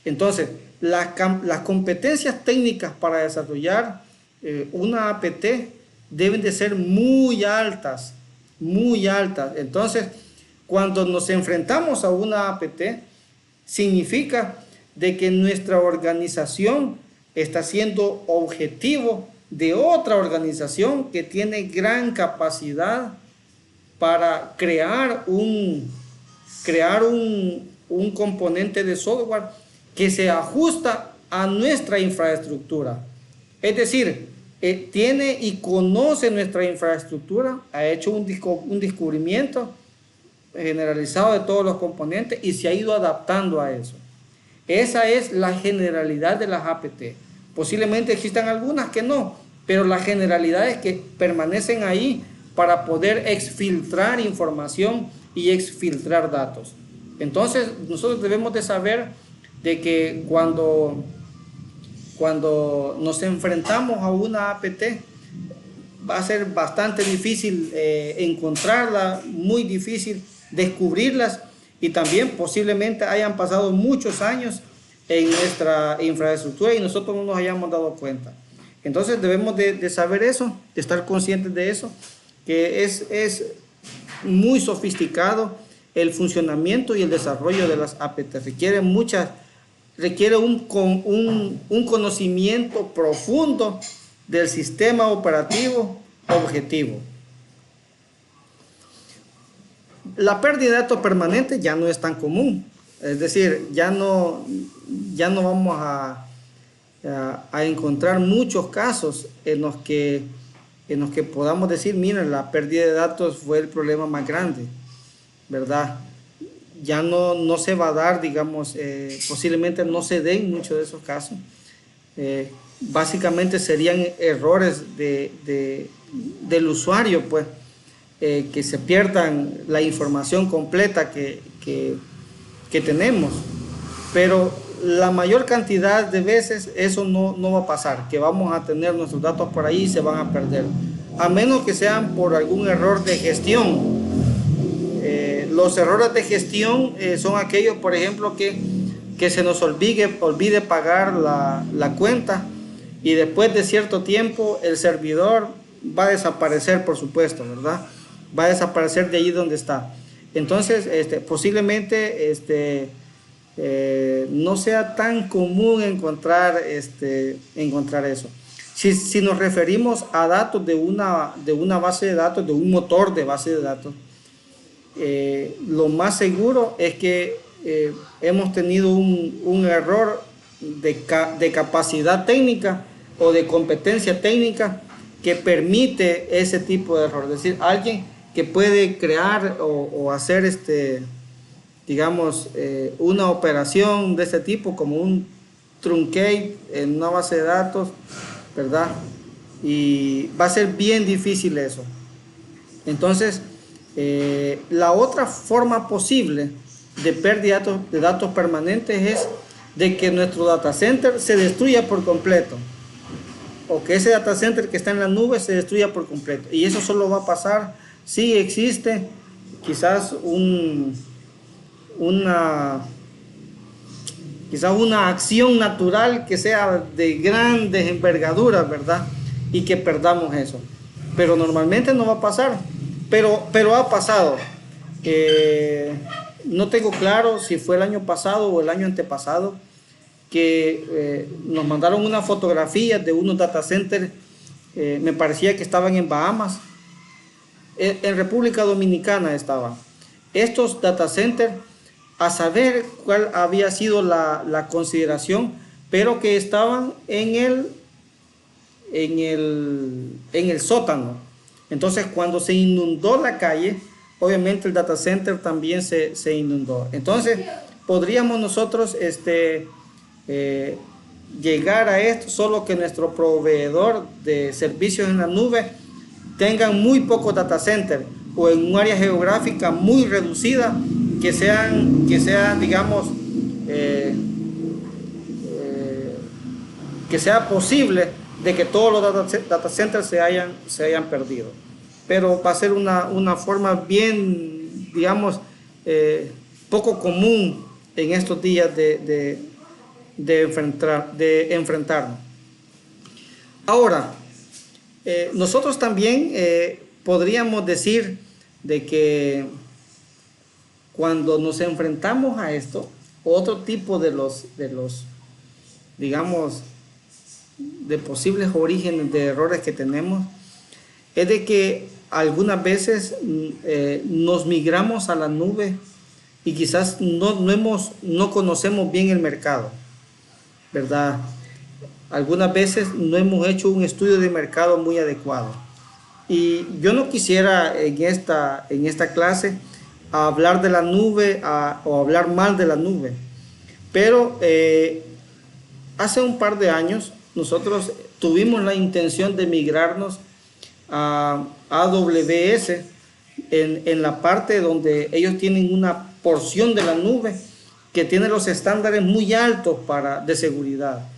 Entonces, las competencias técnicas para desarrollar una APT deben de ser muy altas, muy altas. Entonces, cuando nos enfrentamos a una APT, significa de que nuestra organización está siendo objetivo de otra organización que tiene gran capacidad para crear un componente de software que se ajusta a nuestra infraestructura. Es decir, tiene y conoce nuestra infraestructura, ha hecho un descubrimiento generalizado de todos los componentes y se ha ido adaptando a eso. Esa es la generalidad de las APT. Posiblemente existan algunas que no, pero la generalidad es que permanecen ahí para poder exfiltrar información y exfiltrar datos. Entonces, nosotros debemos de saber de que cuando nos enfrentamos a una APT, va a ser bastante difícil encontrarla, muy difícil descubrirlas, y también posiblemente hayan pasado muchos años en nuestra infraestructura y nosotros no nos hayamos dado cuenta. Entonces debemos de saber eso, de estar conscientes de eso, que es muy sofisticado el funcionamiento y el desarrollo de las APT. Requiere un conocimiento profundo del sistema operativo objetivo. La pérdida de datos permanente ya no es tan común, es decir, ya no vamos a encontrar muchos casos en los que podamos decir, miren, la pérdida de datos fue el problema más grande, ¿verdad? Ya no se va a dar, digamos, posiblemente no se den muchos de esos casos. Básicamente serían errores del usuario, pues, que se pierdan la información completa que tenemos. Pero la mayor cantidad de veces eso no va a pasar, que vamos a tener nuestros datos por ahí y se van a perder, a menos que sean por algún error de gestión. Los errores de gestión son aquellos, por ejemplo, que se nos olvide pagar la cuenta y después de cierto tiempo el servidor va a desaparecer, por supuesto, ¿verdad? Va a desaparecer de allí donde está. Entonces, posiblemente no sea tan común encontrar eso. Si nos referimos a datos de una base de datos, de un motor de base de datos, lo más seguro es que hemos tenido un error de capacidad técnica o de competencia técnica que permite ese tipo de error. Es decir, alguien que puede crear o hacer digamos, una operación de este tipo, como un truncate en una base de datos, ¿verdad? Y va a ser bien difícil eso. Entonces, la otra forma posible de pérdida de datos permanentes es de que nuestro data center se destruya por completo, o que ese data center que está en la nube se destruya por completo. Y eso solo va a pasar si existe quizás una acción natural que sea de grandes envergaduras, ¿verdad? Y que perdamos eso. Pero normalmente no va a pasar. Pero ha pasado. No tengo claro si fue el año pasado o el año antepasado que nos mandaron una fotografía de unos data centers, me parecía que estaban en Bahamas, en República Dominicana estaban. Estos data centers, a saber cuál había sido la consideración, pero que estaban en el sótano. Entonces, cuando se inundó la calle, obviamente el data center también se inundó. Entonces, podríamos nosotros llegar a esto, solo que nuestro proveedor de servicios en la nube tengan muy pocos data centers o en un área geográfica muy reducida, que sean digamos, que sea posible de que todos los data centers se hayan perdido. Pero va a ser una forma bien, digamos, poco común en estos días de enfrentarnos. Ahora, nosotros también podríamos decir de que cuando nos enfrentamos a esto, otro tipo de los digamos, de posibles orígenes de errores que tenemos, es de que algunas veces nos migramos a la nube y quizás no conocemos bien el mercado, ¿verdad? Algunas veces no hemos hecho un estudio de mercado muy adecuado. Y yo no quisiera en esta clase hablar de la nube o hablar mal de la nube, pero hace un par de años nosotros tuvimos la intención de migrarnos a AWS en la parte donde ellos tienen una porción de la nube que tiene los estándares muy altos de seguridad.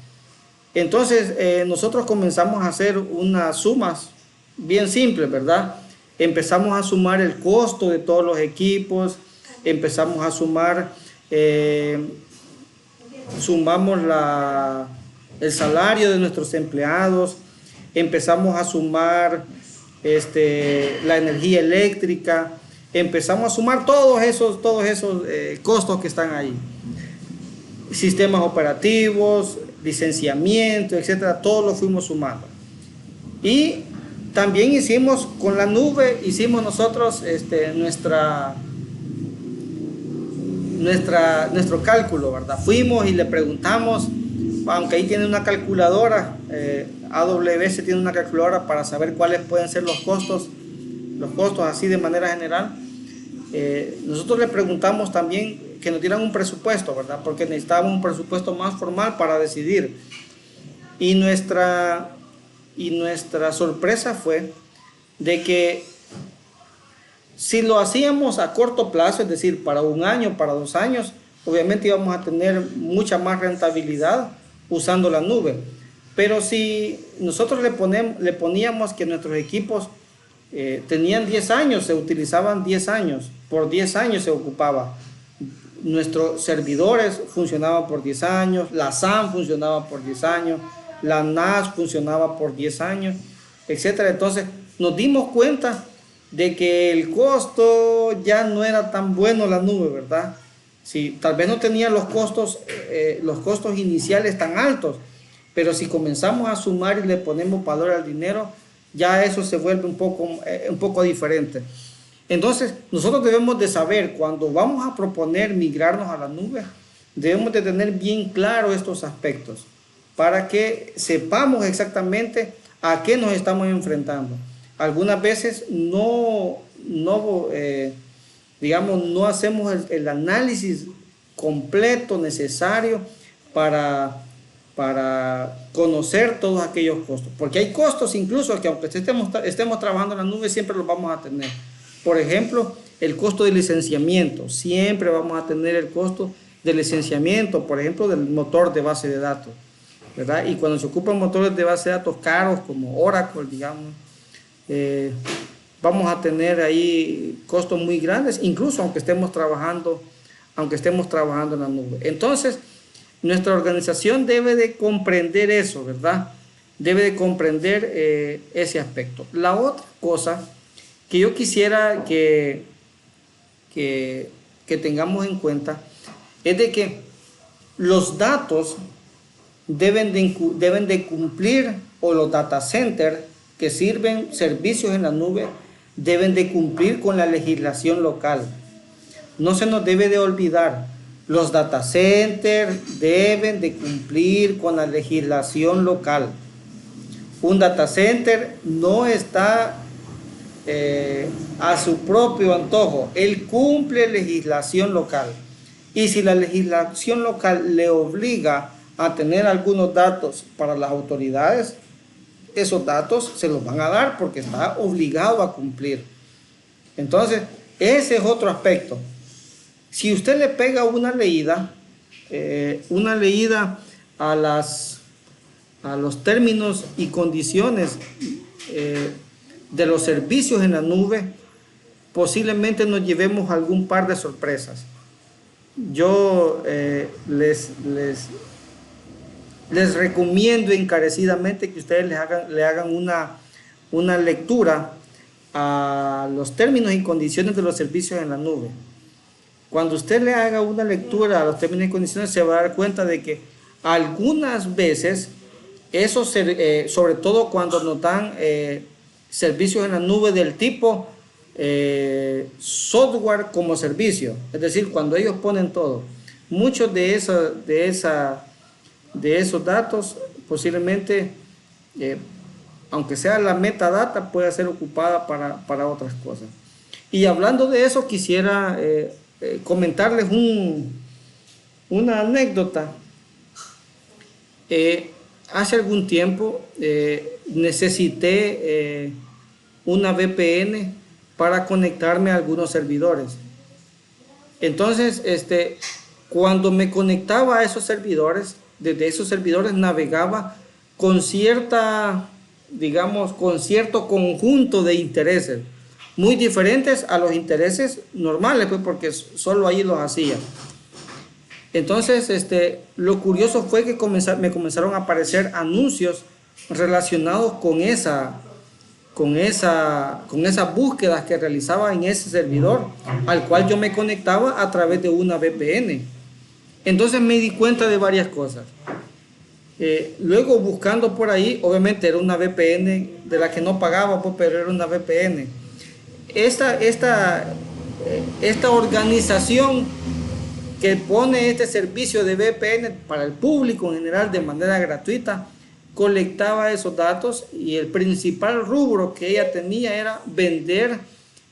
Entonces nosotros comenzamos a hacer unas sumas bien simples, ¿verdad? Empezamos a sumar el costo de todos los equipos, empezamos a sumamos el salario de nuestros empleados, empezamos a sumar la energía eléctrica, empezamos a sumar todos esos costos que están ahí. Sistemas operativos, licenciamiento, etcétera, todos lo fuimos sumando. Y también hicimos con la nube, hicimos nosotros nuestro cálculo, ¿verdad? Fuimos y le preguntamos, aunque ahí tiene una calculadora, AWS tiene una calculadora para saber cuáles pueden ser los costos así de manera general. Nosotros le preguntamos también que nos dieran un presupuesto, ¿verdad? Porque necesitábamos un presupuesto más formal para decidir. Y nuestra sorpresa fue de que si lo hacíamos a corto plazo, es decir, para 1 año, para 2 años, obviamente íbamos a tener mucha más rentabilidad usando la nube. Pero si nosotros le poníamos que nuestros equipos tenían 10 años, se utilizaban 10 años, por 10 años se ocupaba. Nuestros servidores funcionaban por 10 años, la SAN funcionaba por 10 años, la NAS funcionaba por 10 años, etcétera. Entonces nos dimos cuenta de que el costo ya no era tan bueno la nube, ¿verdad? Sí, tal vez no tenía los costos iniciales tan altos, pero si comenzamos a sumar y le ponemos valor al dinero, ya eso se vuelve un poco diferente. Entonces, nosotros debemos de saber, cuando vamos a proponer migrarnos a la nube, debemos de tener bien claro estos aspectos para que sepamos exactamente a qué nos estamos enfrentando. Algunas veces no hacemos el análisis completo necesario para conocer todos aquellos costos, porque hay costos incluso que aunque estemos trabajando en la nube siempre los vamos a tener. Por ejemplo, el costo de licenciamiento, siempre vamos a tener el costo de licenciamiento, por ejemplo, del motor de base de datos, ¿verdad? Y cuando se ocupan motores de base de datos caros como Oracle, digamos, vamos a tener ahí costos muy grandes, incluso aunque estemos trabajando en la nube. Entonces, nuestra organización debe de comprender eso, ¿verdad? Debe de comprender ese aspecto. La otra cosa que yo quisiera que tengamos en cuenta es de que los datos deben de cumplir, o los data centers que sirven servicios en la nube deben de cumplir con la legislación local. No se nos debe de olvidar, los data centers deben de cumplir con la legislación local. Un data center no está a su propio antojo, él cumple legislación local. Y si la legislación local le obliga a tener algunos datos para las autoridades, esos datos se los van a dar porque está obligado a cumplir. Entonces, ese es otro aspecto. Si usted le pega una leída a los términos y condiciones de los servicios en la nube, posiblemente nos llevemos algún par de sorpresas. Yo les recomiendo encarecidamente que ustedes le hagan una lectura a los términos y condiciones de los servicios en la nube. Cuando usted le haga una lectura a los términos y condiciones, se va a dar cuenta de que algunas veces, sobre todo cuando nos dan servicios en la nube del tipo software como servicio, es decir, cuando ellos ponen todo, muchos de esos datos posiblemente, aunque sea la metadata, puede ser ocupada para otras cosas. Y hablando de eso, quisiera comentarles una anécdota. Hace algún tiempo necesité una VPN para conectarme a algunos servidores. Entonces, cuando me conectaba a esos servidores, desde esos servidores navegaba con cierto conjunto de intereses, muy diferentes a los intereses normales, pues, porque solo ahí los hacía. Entonces, lo curioso fue que me comenzaron a aparecer anuncios relacionados con esa con esas búsquedas que realizaba en ese servidor, al cual yo me conectaba a través de una VPN. Entonces me di cuenta de varias cosas. Luego buscando por ahí, obviamente era una VPN de la que no pagaba, pues, pero era una VPN. Esta organización que pone este servicio de VPN para el público en general de manera gratuita, colectaba esos datos y el principal rubro que ella tenía era vender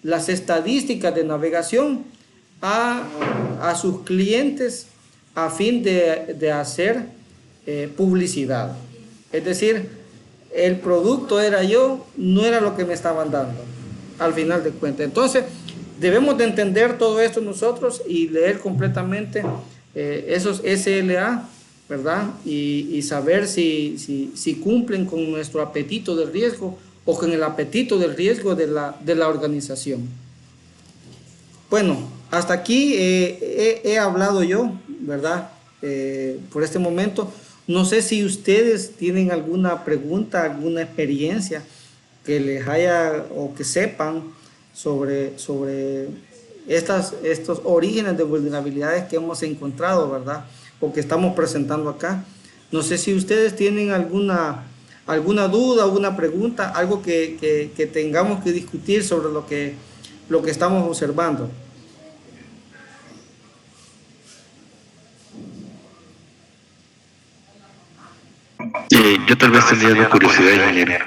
las estadísticas de navegación a sus clientes a fin de hacer publicidad. Es decir, el producto era yo, no era lo que me estaban dando al final de cuentas. Entonces debemos de entender todo esto nosotros y leer completamente esos SLA, ¿verdad? Y saber si cumplen con nuestro apetito del riesgo o con el apetito del riesgo de la organización. Bueno, hasta aquí he hablado yo, ¿verdad? Por este momento. No sé si ustedes tienen alguna pregunta, alguna experiencia que les haya o que sepan sobre estos orígenes de vulnerabilidades que hemos encontrado, ¿verdad? O que estamos presentando acá. No sé si ustedes tienen alguna duda, alguna pregunta, algo que tengamos que discutir sobre lo que estamos observando. Yo tal vez tendría una curiosidad, ingeniero.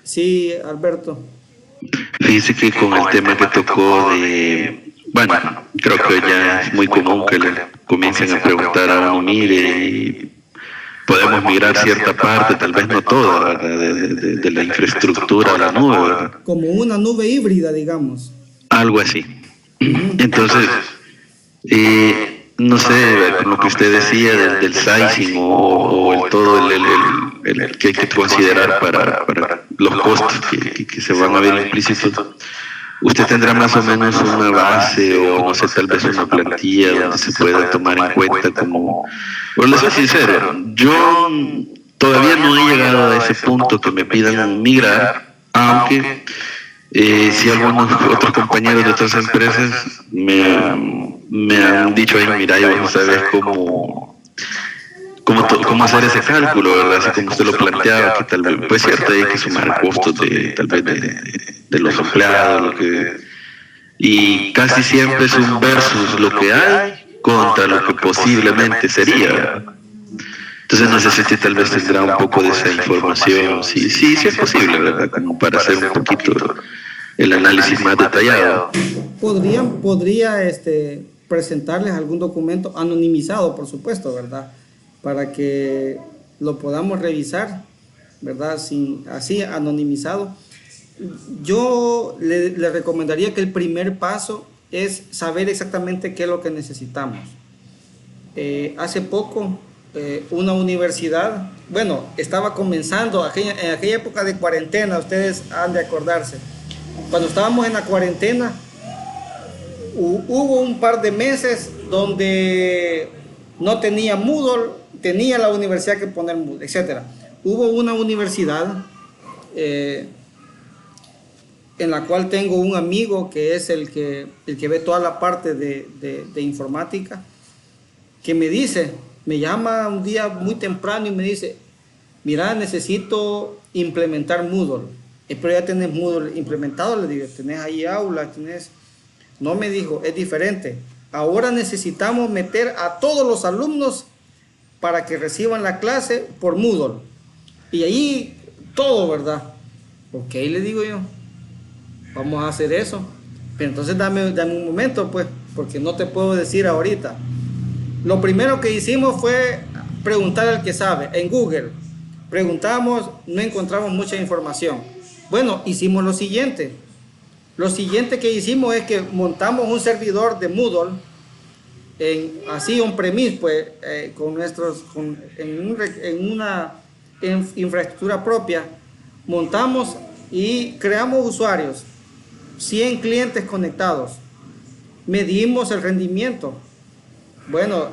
Sí, Alberto. Fíjese que con el tema que tocó de, bueno, creo que ya es muy común que le comiencen a preguntar a uno, mire, y podemos migrar cierta parte, tal vez no toda, de la infraestructura a la nube, ¿verdad? Como una nube híbrida, digamos. Algo así. Entonces, no sé, con lo que usted decía del sizing o todo el que hay que considerar para los costos que se van a ver implícitos, usted tendrá más o menos una base o no sé, tal vez una plantilla donde se pueda tomar en cuenta como... Pero les soy sincero, yo todavía no he llegado a ese punto que me pidan migrar, aunque si algunos otros compañeros de otras empresas me han dicho ahí, mira, yo no sabes cómo hacer ese cálculo, ¿verdad? Así como usted lo planteaba, que tal vez, pues cierto, hay que sumar costos tal vez de los empleados, y casi siempre es un versus lo que hay contra lo que posiblemente sería, ¿verdad? Entonces no sé si tal vez tendrá un poco de esa información, sí es posible, ¿verdad? Como para hacer un poquito el análisis más detallado. Podría presentarles algún documento anonimizado, por supuesto, ¿verdad? Para que lo podamos revisar, ¿verdad? Así anonimizado. Yo le recomendaría que el primer paso es saber exactamente qué es lo que necesitamos. Hace poco una universidad, bueno, estaba comenzando en aquella época de cuarentena, ustedes han de acordarse. Cuando estábamos en la cuarentena, hubo un par de meses donde no tenía Moodle, tenía la universidad que poner Moodle, etc. Hubo una universidad en la cual tengo un amigo que es el que ve toda la parte de informática, que me llama un día muy temprano y me dice, mira, necesito implementar Moodle. Pero ya tenés Moodle implementado, le digo, tenés ahí aula, tenés... No, me dijo, es diferente. Ahora necesitamos meter a todos los alumnos para que reciban la clase por Moodle. Y ahí todo, ¿verdad? Ok, le digo yo, vamos a hacer eso. Pero entonces dame un momento, pues, porque no te puedo decir ahorita. Lo primero que hicimos fue preguntar al que sabe. En Google preguntamos, no encontramos mucha información. Bueno, hicimos lo siguiente. Lo siguiente que hicimos es que montamos un servidor de Moodle, así on-premise, pues, en una infraestructura propia. Montamos y creamos usuarios, 100 clientes conectados. Medimos el rendimiento. Bueno,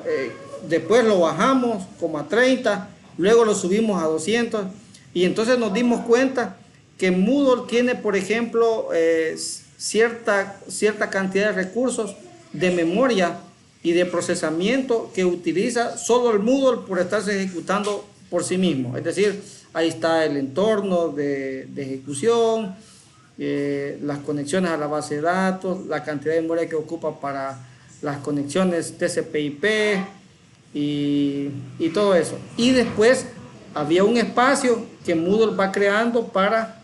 después lo bajamos como a 30, luego lo subimos a 200 y entonces nos dimos cuenta que Moodle tiene, por ejemplo, cierta cantidad de recursos de memoria y de procesamiento que utiliza solo el Moodle por estarse ejecutando por sí mismo. Es decir, ahí está el entorno de ejecución, las conexiones a la base de datos, la cantidad de memoria que ocupa para las conexiones TCP/IP y todo eso. Y después había un espacio que Moodle va creando para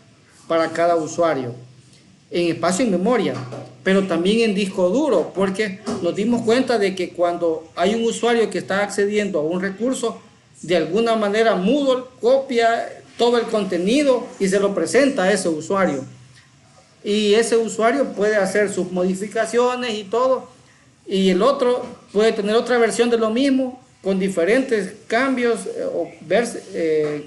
cada usuario, en espacio en memoria, pero también en disco duro, porque nos dimos cuenta de que cuando hay un usuario que está accediendo a un recurso, de alguna manera Moodle copia todo el contenido y se lo presenta a ese usuario. Y ese usuario puede hacer sus modificaciones y todo, y el otro puede tener otra versión de lo mismo con diferentes cambios o verse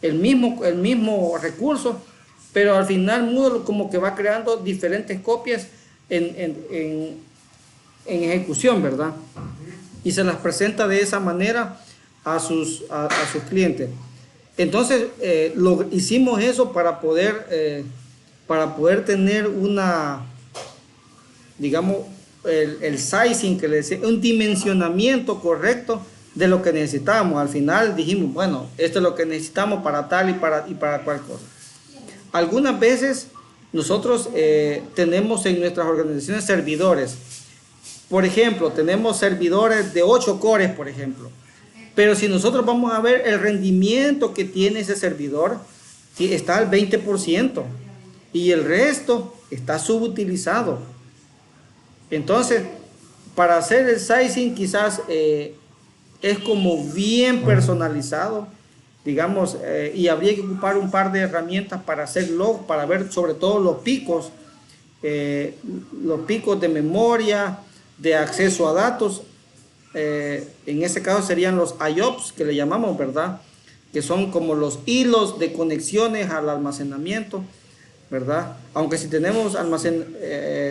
el mismo recurso, pero al final Moodle como que va creando diferentes copias en ejecución, ¿verdad? Y se las presenta de esa manera a sus clientes. Entonces hicimos eso para poder tener digamos, el sizing que le decía, un dimensionamiento correcto de lo que necesitamos. Al final dijimos, bueno, esto es lo que necesitamos para tal y para cual cosa. Algunas veces nosotros tenemos en nuestras organizaciones servidores. Por ejemplo, tenemos servidores de 8 cores, por ejemplo. Pero si nosotros vamos a ver el rendimiento que tiene ese servidor, está al 20% y el resto está subutilizado. Entonces, para hacer el sizing quizás es como bien personalizado, digamos, y habría que ocupar un par de herramientas para hacer log, para ver sobre todo los picos de memoria, de acceso a datos. En ese caso serían los IOPS, que le llamamos, ¿verdad? Que son como los hilos de conexiones al almacenamiento, ¿verdad? Aunque si tenemos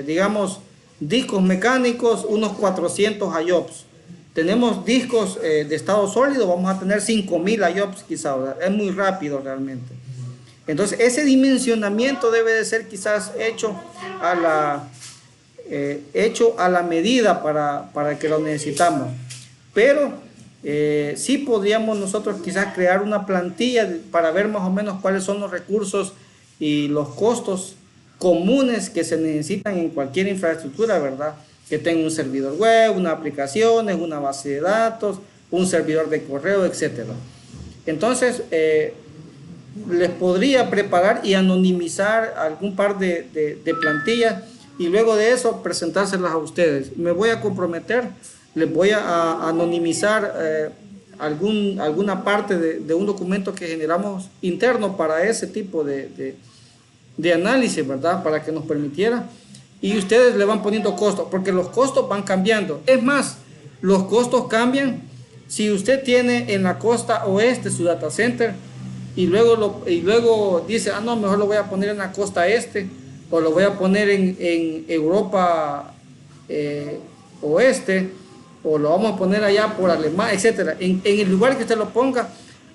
digamos, discos mecánicos, unos 400 IOPS. Tenemos discos de estado sólido, vamos a tener 5000 IOPS quizás, ¿verdad? Es muy rápido realmente. Entonces, ese dimensionamiento debe de ser quizás hecho a la medida para que lo necesitamos. Pero sí podríamos nosotros quizás crear una plantilla para ver más o menos cuáles son los recursos y los costos comunes que se necesitan en cualquier infraestructura, ¿verdad? Que tenga un servidor web, una aplicación, una base de datos, un servidor de correo, etc. Entonces, les podría preparar y anonimizar algún par de plantillas y luego de eso presentárselas a ustedes. Me voy a comprometer, les voy a anonimizar alguna parte de un documento que generamos interno para ese tipo de análisis, ¿verdad? Para que nos permitiera. Y ustedes le van poniendo costos, porque los costos van cambiando. Es más, los costos cambian si usted tiene en la costa oeste su data center y luego dice, no, mejor lo voy a poner en la costa este, o lo voy a poner en Europa oeste, o lo vamos a poner allá por Alemania, etcétera. En el lugar que usted lo ponga,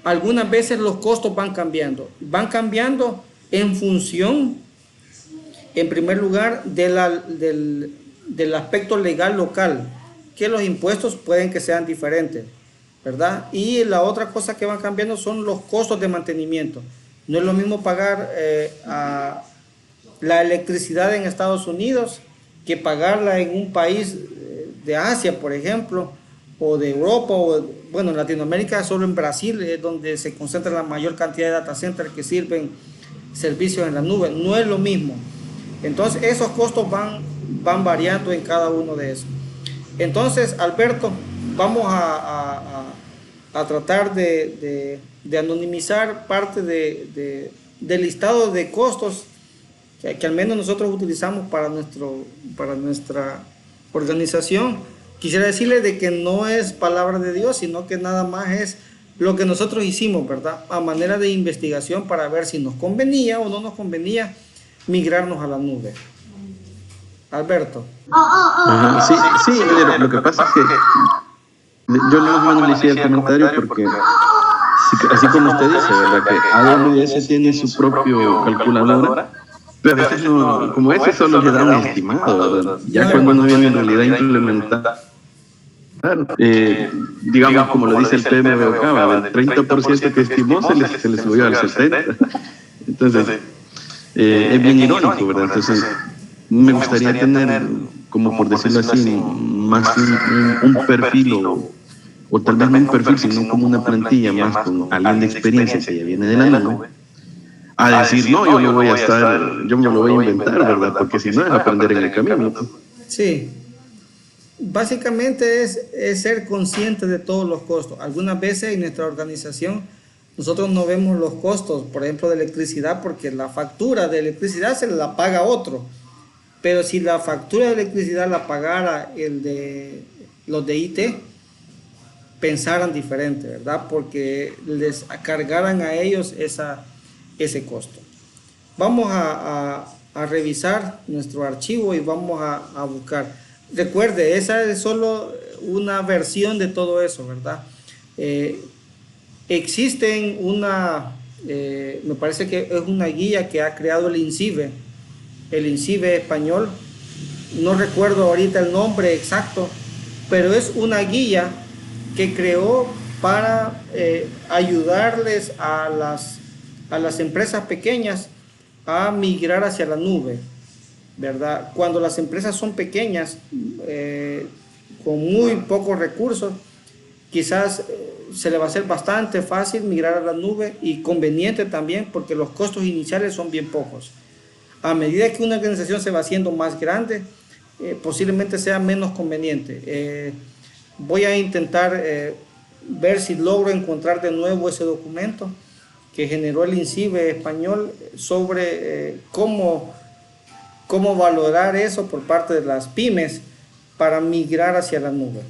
algunas veces los costos van cambiando. Van cambiando en función, en primer lugar, del aspecto legal local, que los impuestos pueden que sean diferentes, ¿verdad? Y la otra cosa que van cambiando son los costos de mantenimiento. No es lo mismo pagar la electricidad en Estados Unidos que pagarla en un país de Asia, por ejemplo, o de Europa, bueno, en Latinoamérica, solo en Brasil es donde se concentra la mayor cantidad de data centers que sirven servicios en la nube. No es lo mismo. Entonces, esos costos van variando en cada uno de esos. Entonces, Alberto, vamos a tratar de anonimizar parte del listado de costos que al menos nosotros utilizamos para nuestra organización. Quisiera decirles de que no es palabra de Dios, sino que nada más es lo que nosotros hicimos, ¿verdad? A manera de investigación para ver si nos convenía o no nos convenía migrarnos a la nube. Alberto. Sí, lo que pasa es que yo no le hice el comentario porque así como usted dice, ¿verdad? Que AWS tiene su propio calculadora, pero a veces no, como ese solo le da un estimado, ¿verdad? Ya cuando uno viene en realidad a implementar, digamos, como lo dice el PMBOK, del 30% que estimó se le subió al 70%. Entonces, es bien irónico, ¿verdad? Entonces, me gustaría tener, como por decirlo así, más un perfil o tal vez no un perfil, sino como una plantilla más con alguien de experiencia que ya viene de la nube, a decir, no, yo me lo voy a inventar, ¿verdad? Porque si no es aprender en el camino. Sí, básicamente es ser consciente de todos los costos. Algunas veces en nuestra organización nosotros no vemos los costos, por ejemplo, de electricidad, porque la factura de electricidad se la paga otro. Pero si la factura de electricidad la pagara los de IT, pensaran diferente, ¿verdad? Porque les cargaran a ellos ese costo. Vamos a revisar nuestro archivo y vamos a buscar. Recuerde, esa es solo una versión de todo eso, ¿verdad? Existen me parece que es una guía que ha creado el INCIBE español. No recuerdo ahorita el nombre exacto, pero es una guía que creó para ayudarles a las empresas pequeñas a migrar hacia la nube, ¿verdad? Cuando las empresas son pequeñas, con muy pocos recursos, quizás se le va a hacer bastante fácil migrar a la nube y conveniente también porque los costos iniciales son bien pocos. A medida que una organización se va haciendo más grande, posiblemente sea menos conveniente. Voy a intentar ver si logro encontrar de nuevo ese documento que generó el INCIBE español sobre cómo valorar eso por parte de las pymes para migrar hacia la nube.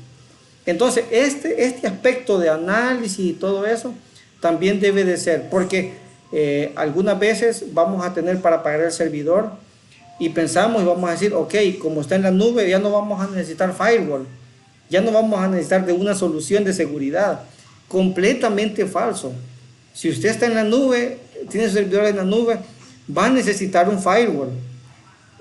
Entonces, este aspecto de análisis y todo eso también debe de ser, porque algunas veces vamos a tener para pagar el servidor y pensamos y vamos a decir, ok, como está en la nube, ya no vamos a necesitar firewall, ya no vamos a necesitar de una solución de seguridad. Completamente falso. Si usted está en la nube, tiene su servidor en la nube, va a necesitar un firewall.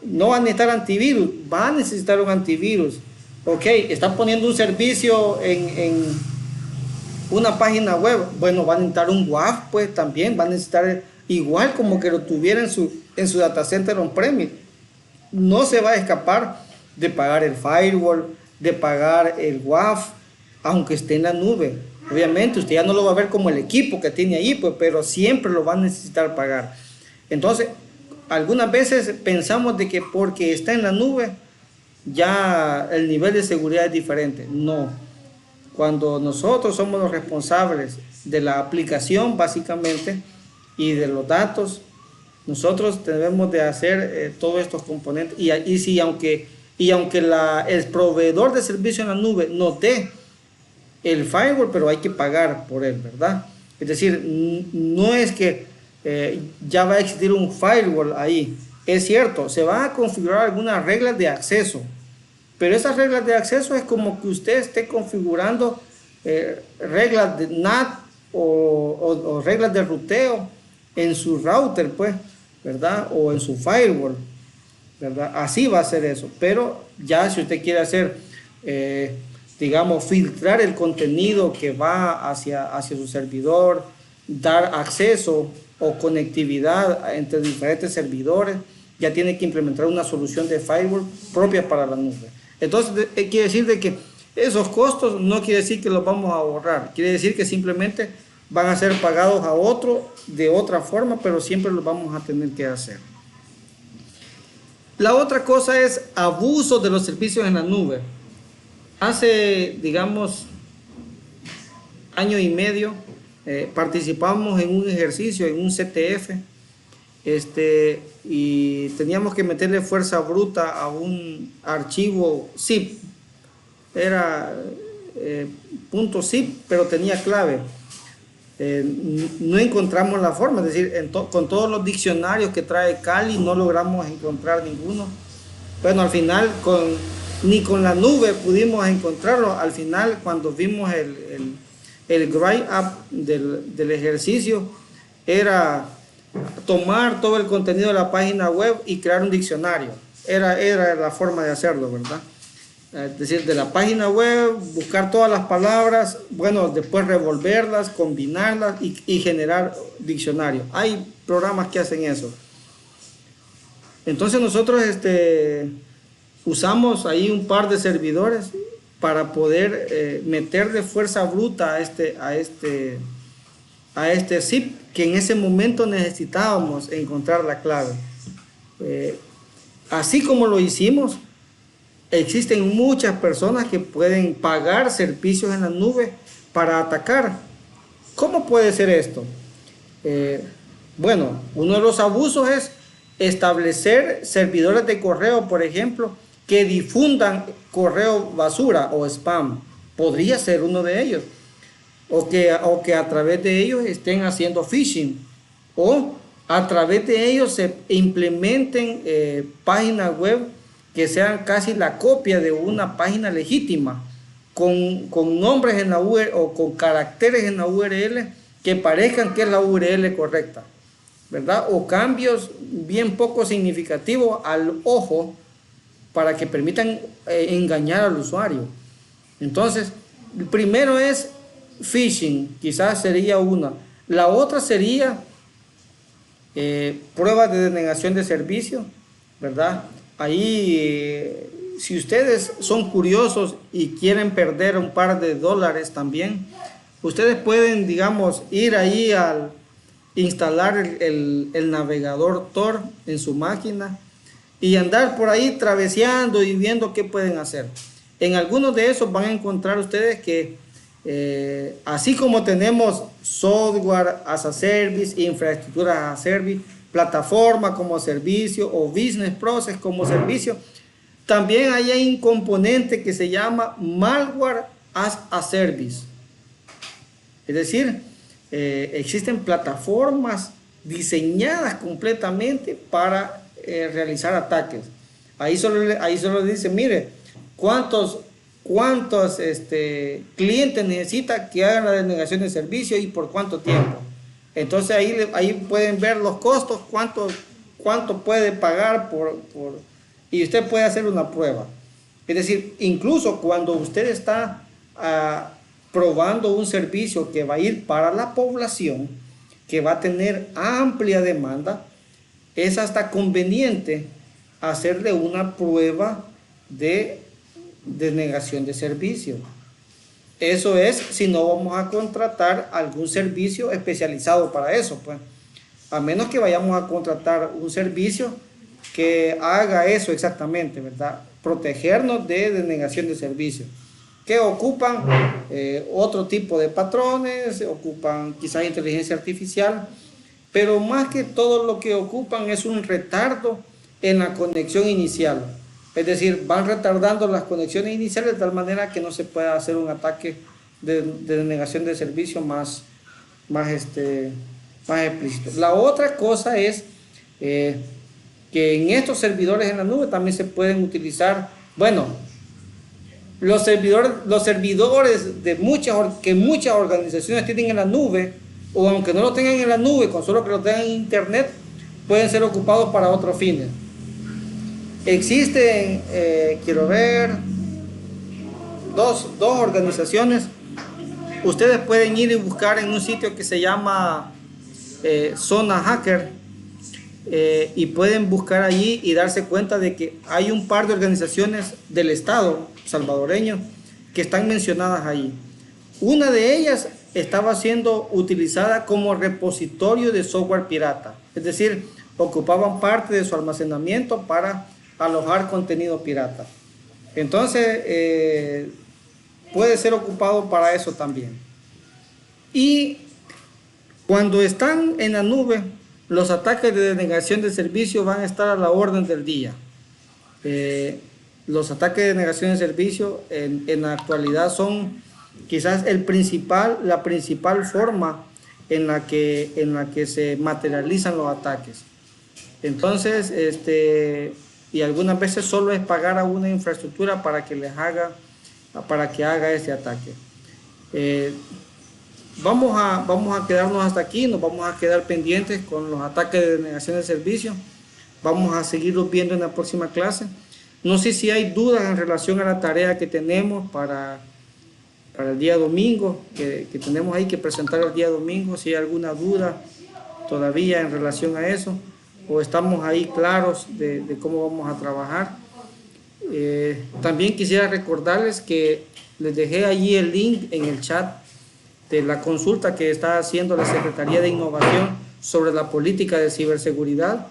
No va a necesitar antivirus, va a necesitar un antivirus. Ok, está poniendo un servicio en una página web, bueno, va a necesitar un WAF, pues también va a necesitar, igual como que lo tuviera en su data center on-premise. No se va a escapar de pagar el firewall, de pagar el WAF, aunque esté en la nube. Obviamente usted ya no lo va a ver como el equipo que tiene ahí, pues, pero siempre lo va a necesitar pagar. Entonces, algunas veces pensamos de que porque está en la nube, ya el nivel de seguridad es diferente. No. Cuando nosotros somos los responsables de la aplicación, básicamente, y de los datos, nosotros debemos de hacer todos estos componentes. Y aunque el proveedor de servicio en la nube nos dé el firewall, pero hay que pagar por él, ¿verdad? Es decir, no es que ya va a existir un firewall ahí. Es cierto, se van a configurar algunas reglas de acceso, pero esas reglas de acceso es como que usted esté configurando reglas de NAT o reglas de ruteo en su router, pues, ¿verdad? O en su firewall, ¿verdad? Así va a ser eso. Pero ya si usted quiere hacer, digamos, filtrar el contenido que va hacia su servidor, dar acceso o conectividad entre diferentes servidores, ya tiene que implementar una solución de firewall propia para la nube. Entonces, quiere decir de que esos costos no quiere decir que los vamos a ahorrar, quiere decir que simplemente van a ser pagados a otro de otra forma, pero siempre los vamos a tener que hacer. La otra cosa es abuso de los servicios en la nube. Hace, digamos, año y medio, participamos en un ejercicio, en un CTF, y teníamos que meterle fuerza bruta a un archivo zip. Era .zip, pero tenía clave. No encontramos la forma, es decir, con todos los diccionarios que trae Kali no logramos encontrar ninguno. Bueno, al final ni con la nube pudimos encontrarlo. Al final, cuando vimos el write up del ejercicio era tomar todo el contenido de la página web y crear un diccionario. Era la forma de hacerlo, ¿verdad? Es decir, de la página web, buscar todas las palabras, bueno, después revolverlas, combinarlas y generar diccionario. Hay programas que hacen eso. Entonces nosotros usamos ahí un par de servidores para poder meterle fuerza bruta a este zip, que en ese momento necesitábamos encontrar la clave. Así como lo hicimos, existen muchas personas que pueden pagar servicios en la nube para atacar. ¿Cómo puede ser esto? Bueno, uno de los abusos es establecer servidores de correo, por ejemplo, que difundan correo basura o spam. Podría ser uno de ellos. O que a través de ellos estén haciendo phishing. O a través de ellos se implementen páginas web que sean casi la copia de una página legítima, con nombres en la URL o con caracteres en la URL que parezcan que es la URL correcta, ¿verdad? O cambios bien poco significativos al ojo para que permitan engañar al usuario. Entonces, el primero es phishing, quizás sería una. La otra sería pruebas de denegación de servicio, ¿verdad? Ahí, si ustedes son curiosos y quieren perder un par de dólares también, ustedes pueden, digamos, ir ahí al instalar el navegador Tor en su máquina y andar por ahí traveseando y viendo qué pueden hacer. En algunos de esos van a encontrar ustedes que así como tenemos software as a service, infraestructura as a service, plataforma como servicio o business process como servicio, también hay un componente que se llama malware as a service. Es decir, existen plataformas diseñadas completamente para realizar ataques. Ahí solo dice, mire, cuántos clientes necesita que hagan la denegación de servicio y por cuánto tiempo. Entonces ahí pueden ver los costos, cuánto puede pagar y usted puede hacer una prueba. Es decir, incluso cuando usted está probando un servicio que va a ir para la población, que va a tener amplia demanda, es hasta conveniente hacerle una prueba de denegación de servicio. Eso es si no vamos a contratar algún servicio especializado para eso, pues. A menos que vayamos a contratar un servicio que haga eso exactamente, ¿verdad? Protegernos de denegación de servicio. Que ocupan otro tipo de patrones, ocupan quizás inteligencia artificial, pero más que todo lo que ocupan es un retardo en la conexión inicial. Es decir, van retardando las conexiones iniciales de tal manera que no se pueda hacer un ataque de denegación de servicio más explícito. La otra cosa es que en estos servidores en la nube también se pueden utilizar, bueno, los servidores que muchas organizaciones tienen en la nube, o aunque no lo tengan en la nube, con solo que lo tengan en internet, pueden ser ocupados para otros fines. Existen, quiero ver, dos organizaciones. Ustedes pueden ir y buscar en un sitio que se llama Zona Hacker y pueden buscar allí y darse cuenta de que hay un par de organizaciones del Estado salvadoreño que están mencionadas ahí. Una de ellas estaba siendo utilizada como repositorio de software pirata, es decir, ocupaban parte de su almacenamiento para alojar contenido pirata. Entonces puede ser ocupado para eso también. Y cuando están en la nube, los ataques de denegación de servicio van a estar a la orden del día. Los ataques de denegación de servicio en la actualidad son quizás la principal forma en la que se materializan los ataques. Entonces, y algunas veces solo es pagar a una infraestructura para que haga ese ataque. vamos a quedarnos hasta aquí, nos vamos a quedar pendientes con los ataques de denegación de servicio. Vamos a seguirlos viendo en la próxima clase. No sé si hay dudas en relación a la tarea que tenemos para el día domingo, que tenemos ahí que presentar el día domingo, si hay alguna duda todavía en relación a eso, o estamos ahí claros de cómo vamos a trabajar. También quisiera recordarles que les dejé allí el link en el chat de la consulta que está haciendo la Secretaría de Innovación sobre la política de ciberseguridad.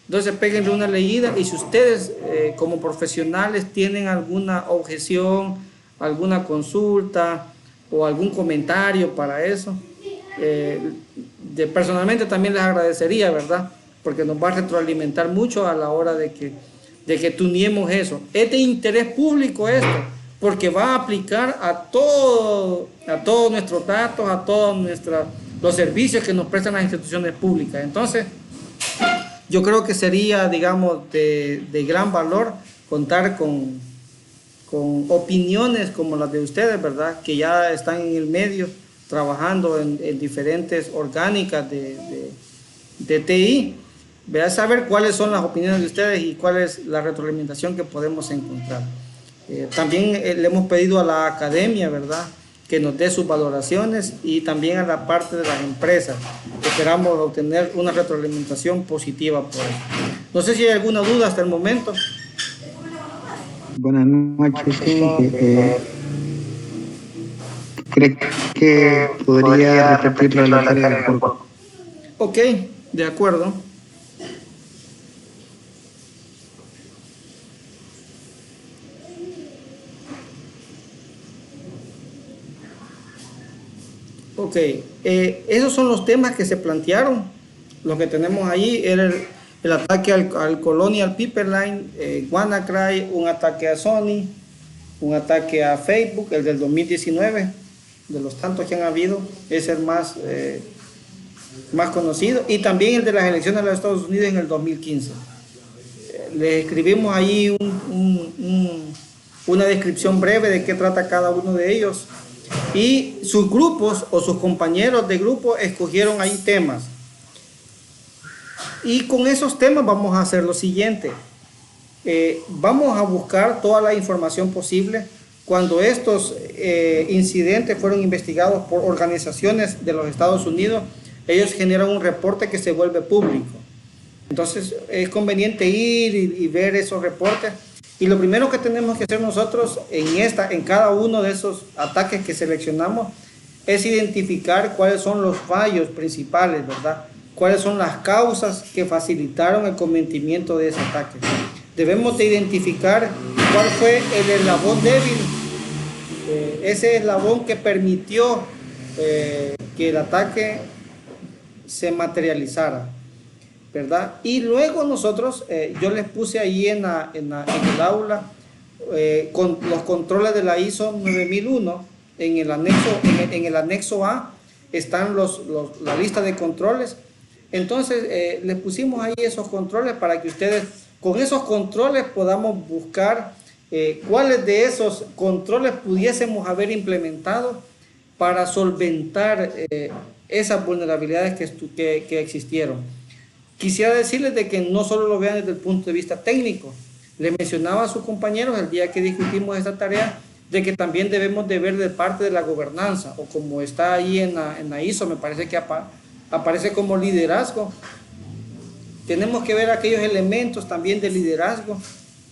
Entonces, péguenle una leída y si ustedes como profesionales tienen alguna objeción, alguna consulta o algún comentario para eso, personalmente también les agradecería, ¿verdad? Porque nos va a retroalimentar mucho a la hora de que tuniemos eso. Es de interés público esto, porque va a aplicar a todos nuestros datos, a todos los servicios que nos prestan las instituciones públicas. Entonces, yo creo que sería, digamos, de gran valor contar con opiniones como las de ustedes, ¿verdad? Que ya están en el medio, trabajando en diferentes orgánicas de TI. ¿Verdad? Saber cuáles son las opiniones de ustedes y cuál es la retroalimentación que podemos encontrar. También le hemos pedido a la academia, ¿verdad?, que nos dé sus valoraciones y también a la parte de las empresas. Esperamos obtener una retroalimentación positiva por eso. No sé si hay alguna duda hasta el momento. Buenas noches. ¿Cree que podría repetir la tarea del cuerpo? Ok, de acuerdo. Ok, esos son los temas que se plantearon. Lo que tenemos ahí era el ataque al Colonial Pipeline, WannaCry, un ataque a Sony, un ataque a Facebook, el del 2019, de los tantos que han habido, es el más conocido, y también el de las elecciones de los Estados Unidos en el 2015. Le escribimos ahí una descripción breve de qué trata cada uno de ellos. Y sus grupos o sus compañeros de grupo escogieron ahí temas. Y con esos temas vamos a hacer lo siguiente. Vamos a buscar toda la información posible. Cuando estos incidentes fueron investigados por organizaciones de los Estados Unidos, ellos generan un reporte que se vuelve público. Entonces es conveniente ir y ver esos reportes. Y lo primero que tenemos que hacer nosotros en cada uno de esos ataques que seleccionamos es identificar cuáles son los fallos principales, ¿verdad? Cuáles son las causas que facilitaron el cometimiento de ese ataque. Debemos de identificar cuál fue el eslabón débil, ese eslabón que permitió que el ataque se materializara, ¿verdad? Y luego nosotros, yo les puse ahí en el aula con los controles de la ISO 9001, en el anexo A están la lista de controles. Entonces les pusimos ahí esos controles para que ustedes con esos controles podamos buscar cuáles de esos controles pudiésemos haber implementado para solventar esas vulnerabilidades que existieron. Quisiera decirles de que no solo lo vean desde el punto de vista técnico. Les mencionaba a sus compañeros el día que discutimos esta tarea de que también debemos de ver de parte de la gobernanza, o como está ahí en la ISO, me parece que aparece como liderazgo. Tenemos que ver aquellos elementos también de liderazgo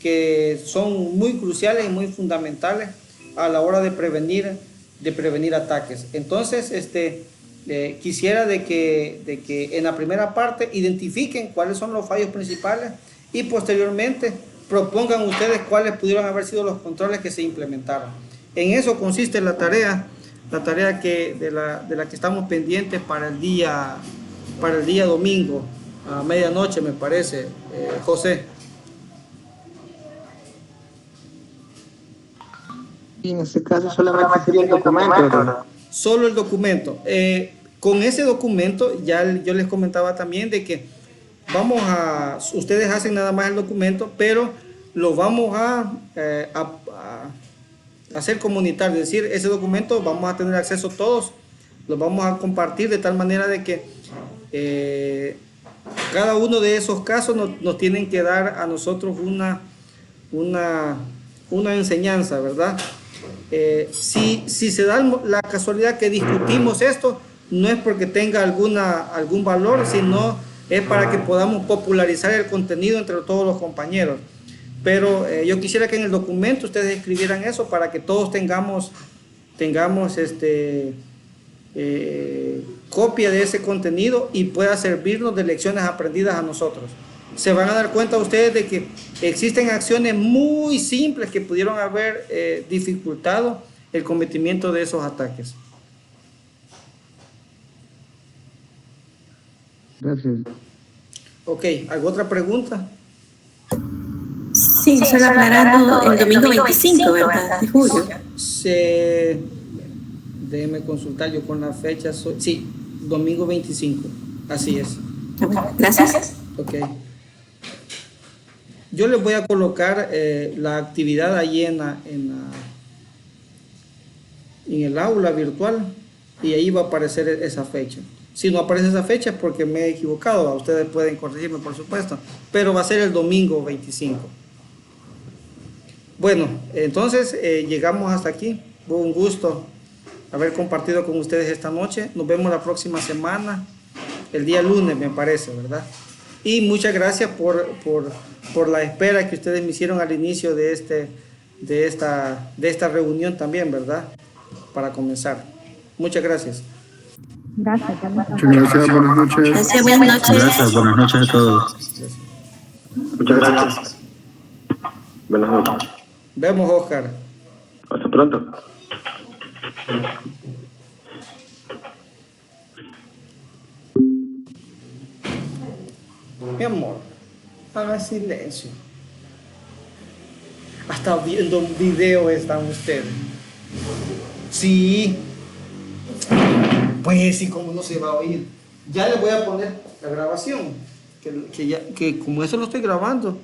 que son muy cruciales y muy fundamentales a la hora de prevenir ataques. Entonces, quisiera de que en la primera parte identifiquen cuáles son los fallos principales y posteriormente propongan ustedes cuáles pudieron haber sido los controles que se implementaron. En eso consiste la tarea de la que estamos pendientes para el día domingo a medianoche, me parece, José. Y en este caso solamente sería el documento, ¿verdad? Solo el documento. Con ese documento, ya yo les comentaba también de que ustedes hacen nada más el documento, pero lo vamos a hacer comunitario, es decir, ese documento vamos a tener acceso todos Los vamos a compartir de tal manera de que cada uno de esos casos nos tienen que dar a nosotros una enseñanza, ¿verdad? Si se da la casualidad que discutimos esto, no es porque tenga algún valor, sino es para que podamos popularizar el contenido entre todos los compañeros. Pero yo quisiera que en el documento ustedes escribieran eso para que todos tengamos copia de ese contenido y pueda servirnos de lecciones aprendidas a nosotros. Se van a dar cuenta ustedes de que existen acciones muy simples que pudieron haber dificultado el cometimiento de esos ataques. Gracias. Ok, ¿alguna otra pregunta? Sí, solo aclarando el domingo 25, ¿verdad? De julio. Déjeme consultar yo con la fecha. Sí, domingo 25. Así es. Gracias. Ok. Yo les voy a colocar la actividad allí en el aula virtual y ahí va a aparecer esa fecha. Si no aparece esa fecha es porque me he equivocado. Ustedes pueden corregirme, por supuesto. Pero va a ser el domingo 25. Bueno, entonces llegamos hasta aquí. Fue un gusto haber compartido con ustedes esta noche. Nos vemos la próxima semana, el día lunes me parece, ¿verdad? Y muchas gracias por la espera que ustedes me hicieron al inicio de esta reunión también, ¿verdad? Para comenzar. Muchas gracias. Muchas gracias, buenas noches. Gracias, buenas noches. Gracias, buenas noches a todos. Muchas gracias. Buenas noches. Vemos, Oscar. Hasta pronto. Mi amor, haga silencio. Hasta viendo un video están ustedes. Sí. Pues sí, como no se va a oír. Ya le voy a poner la grabación. Que como eso lo estoy grabando.